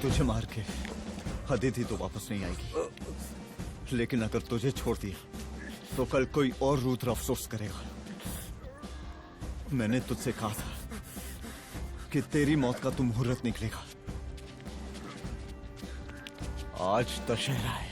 तुझे मार के अदिति तो वापस नहीं आएगी, लेकिन अगर तुझे छोड़ दिया तो कल कोई और रुद्र अफसोस करेगा। मैंने तुझसे कहा था कि तेरी मौत का तो मुहूर्त निकलेगा। आज दशहरा है।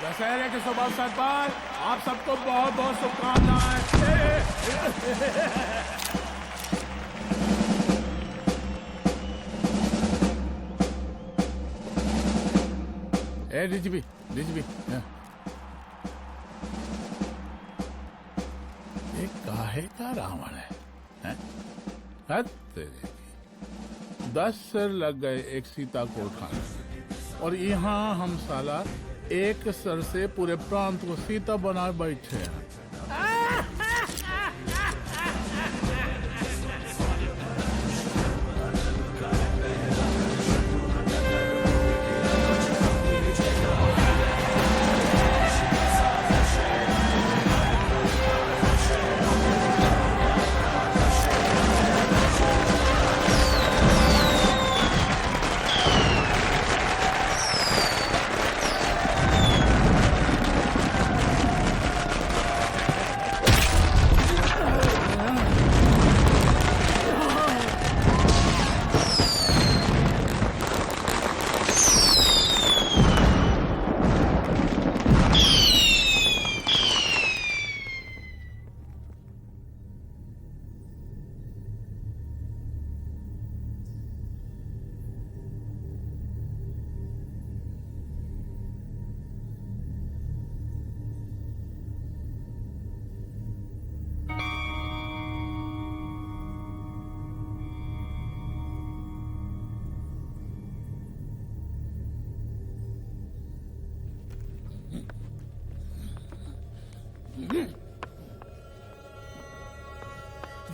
दशहरे के शुभ अवसर पर आप सबको बहुत बहुत शुभकामनाएं। डीजीपी ये काहे का रावण है? हैं? हद तेरे की। 10 सिर लग गए एक सीता को उठाने में, और यहाँ हम साला एक सर से पूरे प्रांत को सीता बना बैठे हैं।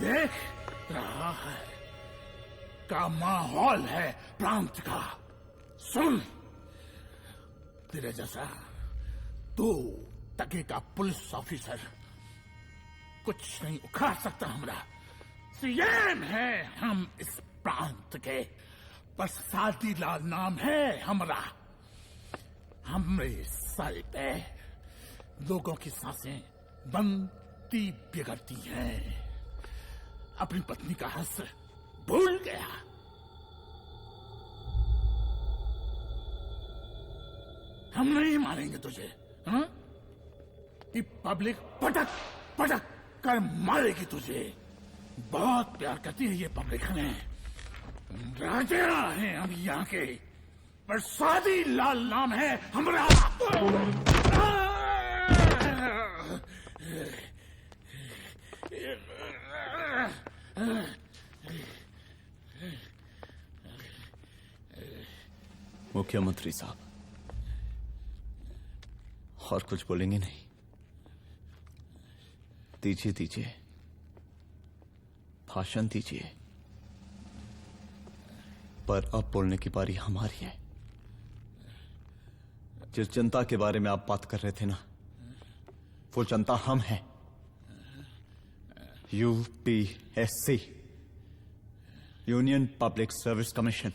देख रहा है का माहौल है प्रांत का। सुन, तेरे जैसा 2 टके का पुलिस ऑफिसर कुछ नहीं उखाड़ सकता। हमरा सीएम है हम इस प्रांत के, बरसाती लाल नाम है हमरा। हमरे सर पे लोगों की सांसें बनती बिगड़ती हैं। अपनी पत्नी का हंस भूल गया। हम नहीं मारेंगे तुझे, हाँ? ये पब्लिक पटक पटक कर मारेगी तुझे। बहुत प्यार करती है ये पब्लिक हमें। राजा हैं हम यहाँ के, बरसाती लाल नाम है हमारा। मुख्यमंत्री साहब, और कुछ बोलेंगे नहीं? दीजिए दीजिए, भाषण दीजिए। पर अब बोलने की बारी हमारी है। जिस जनता के बारे में आप बात कर रहे थे ना, वो जनता हम हैं। UPSC, union public service commission.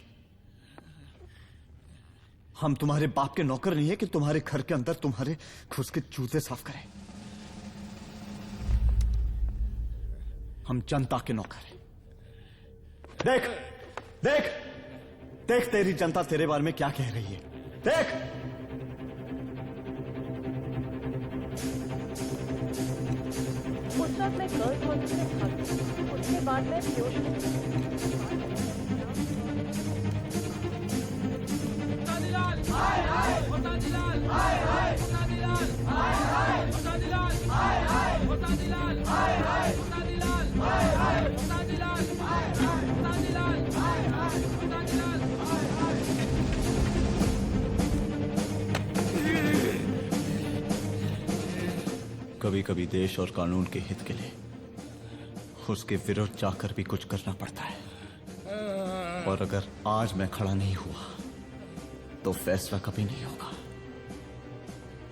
हम तुम्हारे बाप के नौकर नहीं है कि तुम्हारे घर के अंदर तुम्हारे घुस के जूते साफ करें। हम जनता के नौकर हैं। देख देख देख, तेरी जनता तेरे बारे में क्या कह रही है। देख, उस वक्त मैं गर्ल्स हॉस्टल में था। उसके बाद मैं कभी कभी देश और कानून के हित के लिए उसके विरुद्ध जाकर भी कुछ करना पड़ता है। और अगर आज मैं खड़ा नहीं हुआ तो फैसला कभी नहीं होगा,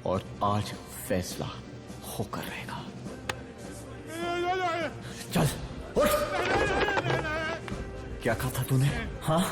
और आज फैसला होकर रहेगा। चल उठ। क्या कहा था तूने? हाँ,